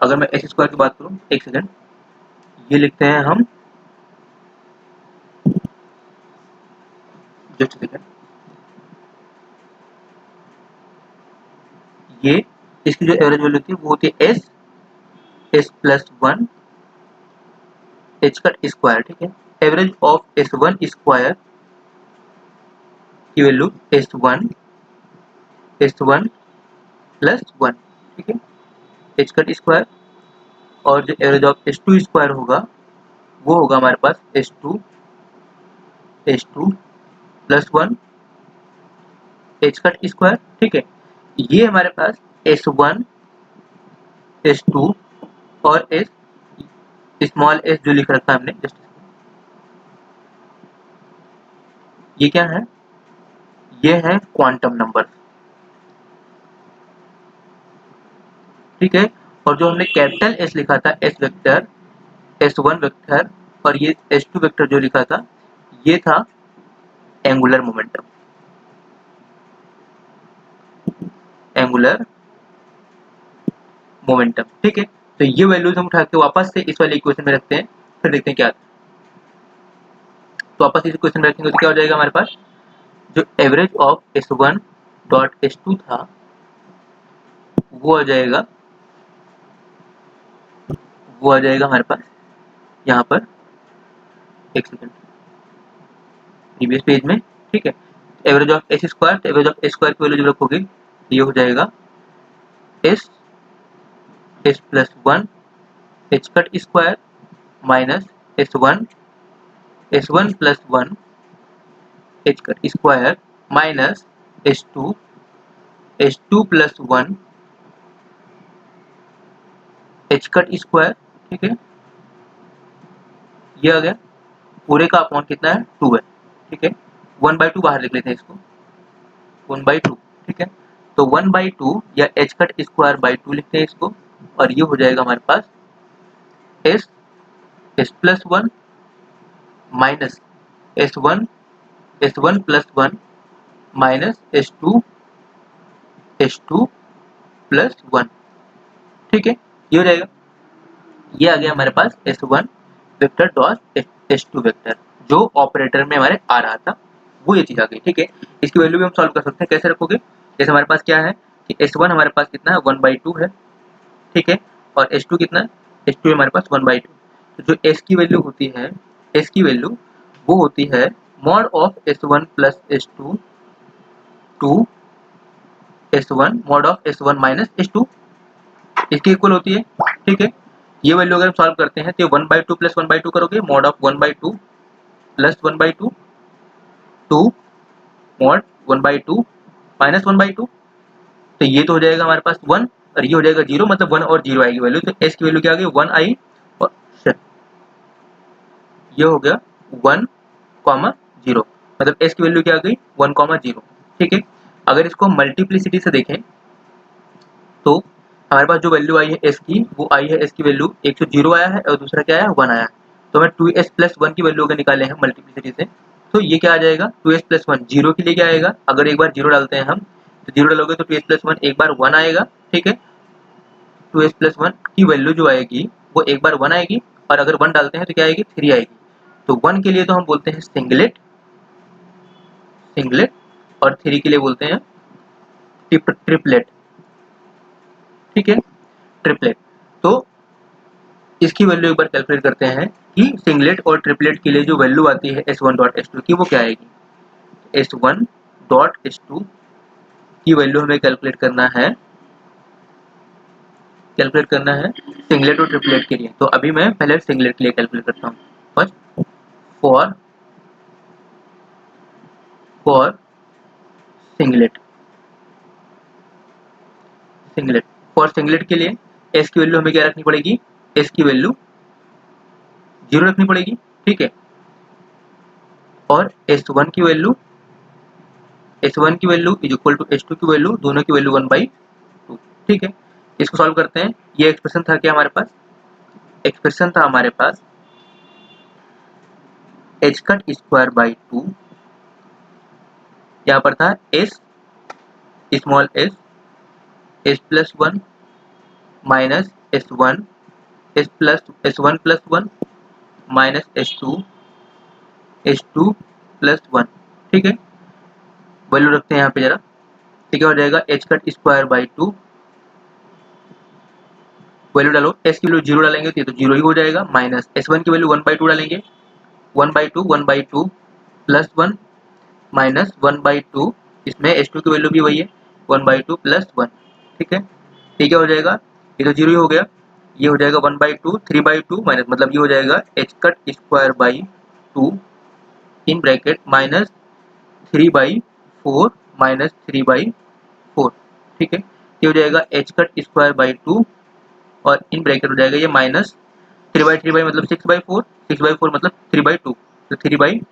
अगर मैं एस स्क्वायर की बात करूं, एक सेकेंड, ये लिखते हैं हम, जस्ट सेकेंड, ये इसकी जो एवरेज वैल्यू होती है वो होती है एस प्लस 1 एच का स्क्वायर, ठीक है। एवरेज ऑफ S1 स्क्वायर की वैल्यू S1 प्लस 1, ठीक है, एच का स्क्वायर। और जो एवरेज ऑफ S2 स्क्वायर होगा वो होगा हमारे पास S2 प्लस 1 एच का स्क्वायर, ठीक है। ये हमारे पास S1 S2 और S स्मॉल s जो लिख रखा है हमने, जस्ट ये क्या है, ये है क्वांटम नंबर, ठीक है। और जो हमने कैपिटल S लिखा था, S वेक्टर, S1 वेक्टर, और ये S2 वेक्टर जो लिखा था, ये था एंगुलर मोमेंटम, एंगुलर मोमेंटम, ठीक है। तो ये वैल्यूज हम उठा के वापस से इस वाले इक्वेशन में रखते हैं, फिर देखते हैं क्या आता है। तो वापस इस इक्वेशन में रखेंगे तो क्या हो जाएगा हमारे पास, जो average of S1 dot S2 था वो आ जाएगा, हमारे पास यहाँ पर, एक सेकेंड, प्रीवियस पेज में, ठीक है। एवरेज ऑफ एस स्क्वायर, तो एवरेज ऑफ एस स्क्वायर की वैल्यू जो रखोगे ये हो जाएगा S plus 1 H cut square minus S one plus 1 H cut square minus S two plus 1 H cut square, ठीक है। ये आ गया, पूरे का अपॉन कितना है, 2 है, ठीक है। 1/2 बाहर लिख लेते हैं इसको, 1/2, ठीक है। तो 1/2 या एच कट स्क्वायर बाई 2 लिखते हैं इसको, और ये हो जाएगा हमारे पास S plus 1 minus S one plus 1 minus S two plus 1, ठीक है। ये हो जाएगा, ये आ गया हमारे पास S1 vector dot S2 vector, जो ऑपरेटर में हमारे आ रहा था वो ये चीज आ गई, ठीक है। इसकी वैल्यू भी हम सॉल्व कर सकते हैं, कैसे रखोगे, जैसे हमारे पास क्या है कि S1 हमारे पास कितना है, 1/2 है, ठीक है। और S2 कितना है, S2 हमारे पास 1/2। तो जो S की वैल्यू होती है, S की वैल्यू वो होती है mod of S1 plus S2 to S1 mod of S1 minus S2, इसकी इक्वल होती है, ठीक है। ये वैल्यू अगर हम सॉल्व करते हैं तो 1/2 प्लस 1/2 करोगे, mod of 1/2 plus 1/2 to mod 1/2 minus 1/2, तो ये तो हो जाएगा हमारे पास 1 और ये हो जाएगा 0, मतलब 1 और 0 आएगी वैल्यू। तो एस की वैल्यू क्या आ गई, 1 आई, और ये हो गया 1, 0, मतलब एस की वैल्यू क्या आ गई, 1, 0, ठीक है। अगर इसको मल्टीप्लिसिटी से देखें तो हमारे पास जो वैल्यू आई है एस की, वो आई है एस की वैल्यू, एक तो 0 आया है और दूसरा क्या आया, 1 आया है। तो हमें 2s प्लस 1 की वैल्यू अगर निकाले हैं मल्टीप्लिसिटी से, तो ये क्या आ जाएगा, 2s प्लस 1 जीरो के लिए क्या आएगा, अगर एक बार 0 डालते हैं हम, तो 0 डालोगे तो 2s प्लस 1 एक बार 1 आएगा, ठीक है। 2s प्लस 1 की वैल्यू जो आएगी वो एक बार 1 आएगी, और अगर 1 डालते हैं तो क्या आएगी, 3 आएगी। तो 1 के लिए तो हम बोलते हैं सिंगलेट, और 3 के लिए बोलते हैं ट्रिपलेट, ठीक है, ट्रिपलेट। तो इसकी वैल्यू एक बार कैलकुलेट करते हैं कि सिंगलेट और ट्रिपलेट के लिए जो वैल्यू आती है S1 डॉट S2 की, वो क्या आएगी। S1 डॉट S2 की वैल्यू हमें कैलकुलेट करना है, सिंगलेट और ट्रिपलेट के लिए। तो अभी मैं पहले सिंगलेट के लिए कैलकुलेट करता हूँ। First for singlet, for singlet के लिए एस की वैल्यू हमें क्या रखनी पड़ेगी, एस की वैल्यू 0 रखनी पड़ेगी, ठीक है। और S1 की value is equal to S2 की वैल्यू, दोनों की वैल्यू 1/2। ठीक है, इसको सॉल्व करते हैं। ये एक्सप्रेशन था क्या हमारे पास? एक्सप्रेशन था हमारे पास h कट स्क्वायर बाई 2, यहाँ पर था s small s plus 1 minus s1 s1 plus 1 minus s2 plus 1। ठीक है, वैल्यू रखते हैं यहाँ पे जरा। ठीक है, हो जाएगा h cut square by 2, value डालो, s की वैल्यू 0 डालेंगे तो ये तो 0 ही हो जाएगा, माइनस s1 की वैल्यू 1/2 डालेंगे, 1/2 प्लस 1 माइनस 1/2, इसमें s2 की वैल्यू भी वही है 1/2 प्लस 1। ठीक है, ठीक है, हो जाएगा, ये तो 0 ही हो गया, ये हो जाएगा 1/2 3/2 माइनस, मतलब ये हो जाएगा h cut square by 2 in bracket minus 3/4 minus 3/4। ठीक है, ये हो जाएगा h कट स्क्वायर बाई 2 और इन ब्रैकेट हो जाएगा ये माइनस 3/3 मतलब 6/4, 6/4 मतलब 3/2, तो 3/2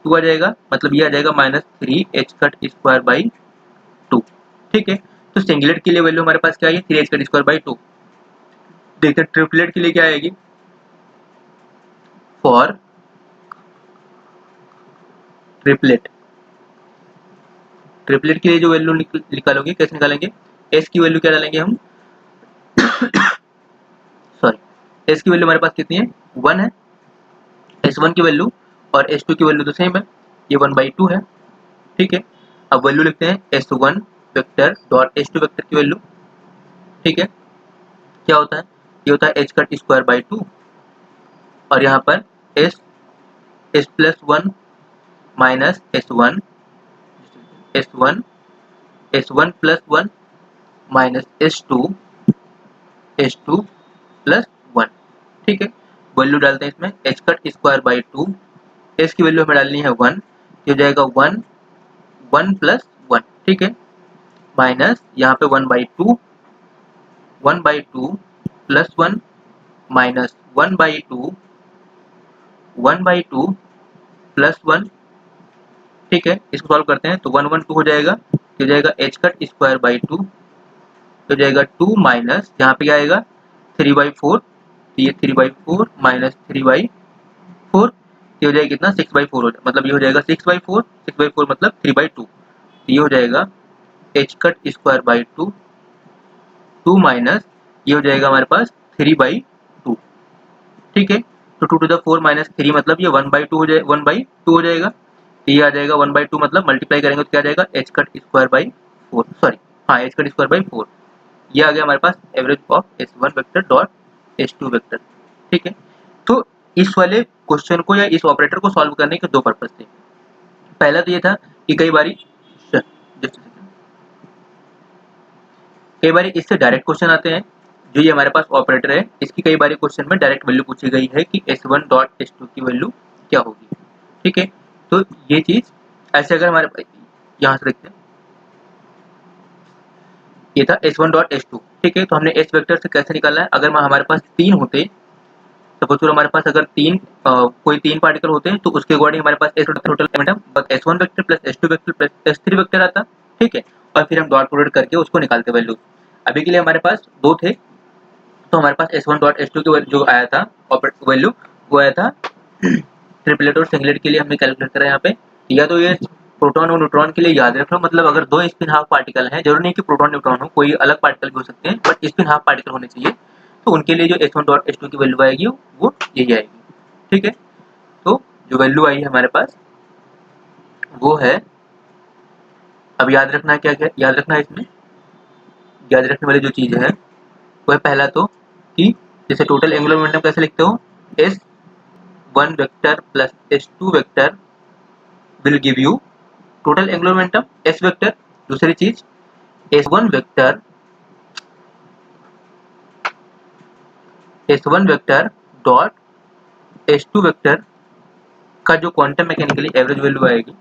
आ जाएगा, मतलब ये आ जाएगा minus 3h cut square by 2। ठीक है, तो सिंगलेट के लिए वैल्यू हमारे पास क्या है? 3h cut square by 2। देखते हैं ट्रिपलेट के लिए क्या आएगी। फॉर ट्रिपलेट, ट्रिपलेट के लिए जो वैल्यू निकालोगे, कैसे निकालेंगे? s की वैल्यू क्या डालेंगे हम? सॉरी, s की वैल्यू हमारे पास कितनी है? 1 है, s1 की वैल्यू और s2 की वैल्यू तो सेम है, ये 1/2 है। ठीक है, अब वैल्यू लिखते हैं s1 vector dot s2 vector की वैल्यू। ठीक है, क्या होता है? ये होता है h कट स्क्वायर बाई 2 और यहाँ पर s plus 1 minus s1 plus 1 minus s2 plus 1। ठीक है, वैल्यू डालते हैं इसमें h cut square by 2, s की वैल्यू हमें डालनी है 1, ये हो जाएगा 1 प्लस 1। ठीक है, माइनस यहाँ पे 1/2 प्लस 1 माइनस 1/2 प्लस 1। ठीक है, इसको सॉल्व करते हैं तो 1 1 2 हो जाएगा, हो जाएगा h कट स्क्वायर बाई 2, हो जाएगा 2 माइनस यहाँ पे क्या आएगा 3/4, ये 3/4 माइनस 3/4, ये हो जाएगा कितना 6/4 हो जाएगा, मतलब ये हो जाएगा 6/4 मतलब 3/2, ये हो जाएगा h cut square by 2 minus ये हो जाएगा हमारे पास 3/2। ठीक है, तो 2 टू द 4 माइनस 3 मतलब ये 1/2 हो जाएगा, 1/2 हो जाएगा, ये आ जाएगा 1/2 मतलब मल्टीप्लाई करेंगे तो क्या आ जाएगा h cut square by 4, sorry हाँ h कट स्क्वायर बाई 4। ये आ गया हमारे पास average of s1 vector dot s2 vector. ठीक है, तो इस वाले क्वेश्चन को या इस ऑपरेटर को सॉल्व करने के दो पर्पज थे। पहला तो ये था कि कई बार इससे डायरेक्ट क्वेश्चन आते हैं, जो ये हमारे पास ऑपरेटर है इसकी कई बार क्वेश्चन में डायरेक्ट वैल्यू पूछी गई है कि s1 डॉट s2 की वैल्यू क्या होगी। ठीक है, तो ये चीज ऐसे अगर हमारे यहाँ से देखते हैं, ये था s1 डॉट s2। ठीक है, तो हमने s वेक्टर से कैसे निकालना है? अगर हमारे पास 3 होते, सपोज हमारे पास अगर कोई 3 पार्टिकल होते हैं तो उसके अकॉर्डिंग हमारे पास टोटल मोमेंटम बस s1 vector plus s2 vector plus s3 vector आता। ठीक है, और फिर हम डॉट प्रोडक्ट करके उसको निकालते वैल्यू। अभी के लिए हमारे पास 2 थे, तो हमारे पास s1 डॉट s2 की जो आया था वैल्यू, वो आया था ट्रिपलेट और सिंगलेट के लिए हमने कैलकुलेट करा यहाँ पे। या तो ये प्रोटॉन और न्यूट्रॉन के लिए याद रखना, मतलब अगर 2 स्पिन हाफ पार्टिकल हैं, जरूरी नहीं कि प्रोटॉन न्यूट्रॉन हो, कोई अलग पार्टिकल भी हो सकते हैं, बट स्पिन हाफ पार्टिकल होने चाहिए, तो उनके लिए जो s1 डॉट s2 की वैल्यू आएगी वो यही आएगी। ठीक है, तो जो वैल्यू आई है हमारे पास वो है, अब याद रखना क्या क्या याद रखना है इसमें, याद रखने वाली जो चीज है वो है पहला तो कि जैसे टोटल एंगुलर मोमेंटम कैसे लिखते हो, s1 vector plus s2 vector will give you total angular momentum s vector. दूसरी चीज s1 vector dot s2 vector का जो क्वांटम मैकेनिकली एवरेज वैल्यू आएगी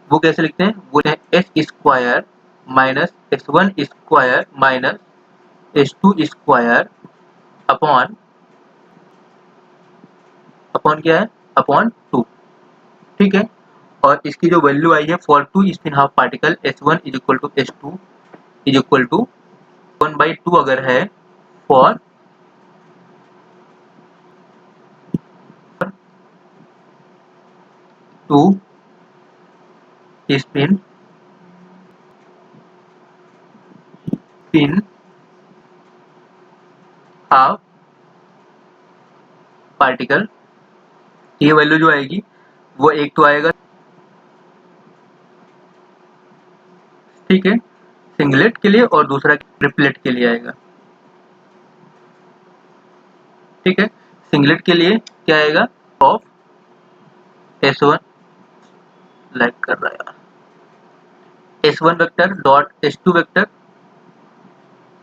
वो कैसे लिखते हैं, वो है s square minus s1 square minus s2 square upon upon क्या है, अपॉन 2। ठीक है, और इसकी जो वैल्यू आई है for 2 spin half particle H1 is equal to H2 is equal to 1/2 अगर है फॉर 2 स्पिन हाफ पार्टिकल, ये वैल्यू जो आएगी वो एक तो आएगा, ठीक है, सिंगलेट के लिए, और दूसरा ट्रिपलेट के लिए आएगा, ठीक है। सिंगलेट के लिए क्या आएगा, ऑफ S1 लाइक कर रहा है यार, S1 vector dot S2 vector,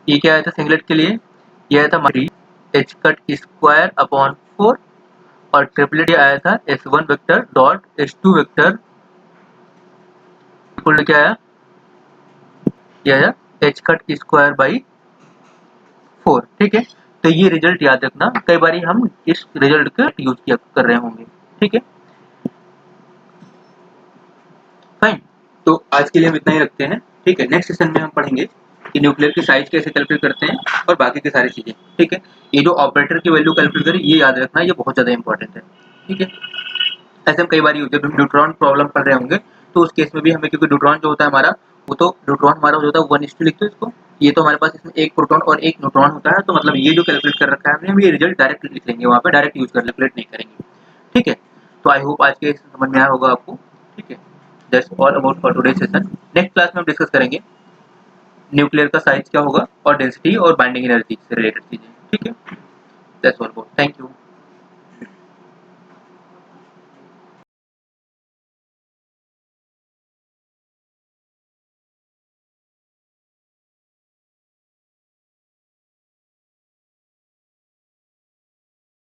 ये क्या आया था सिंगलेट के लिए, ये आया था 3 h कट स्क्वायर अपॉन 4, और ट्रिपलेट ये आया था S1 vector dot S2 vector equal to क्या आया, ये आया h कट स्क्वायर बाई 4, ठीक है। तो ये रिजल्ट याद रखना, कई बार हम इस रिजल्ट का यूज किया कर रहे होंगे, ठीक है, फाइन। तो आज के लिए हम इतना ही रखते हैं, ठीक है। नेक्स्ट सेशन में हम पढ़ेंगे कि न्यूक्लियर की साइज कैसे कैलकुलेट करते हैं और बाकी की सारी चीजें, ठीक है। ये जो ऑपरेटर की वैल्यू कैलकुलेट करें ये याद रखना, ये बहुत ज्यादा इंपॉर्टेंट है, ठीक है। ऐसे हम कई बार जब हम न्यूट्रॉन प्रॉब्लम पढ़ रहे होंगे तो उस केस में भी हमें, क्योंकि न्यूट्रॉन जो होता है हमारा, वो तो न्यूट्रॉन हमारा जो होता है 1:2 लिखते हैं इसको, ये तो हमारे पास इसमें एक प्रोटॉन और एक न्यूट्रॉन होता है, तो मतलब ये जो कैलकुलेट कर रखा है हमने, हम ये रिजल्ट डायरेक्ट लिख लेंगे वहाँ पे, डायरेक्ट यूज कर, कैलकुलेट नहीं करेंगे, ठीक है। तो आई होप आज के समझ में आया होगा आपको, ठीक है। That's all about for today session. Next class में हम डिस्कस करेंगे न्यूक्लियर का साइज क्या होगा और डेंसिटी और बाइंडिंग एनर्जी से रिलेटेड चीजें, ठीक है। That's all about, thank you.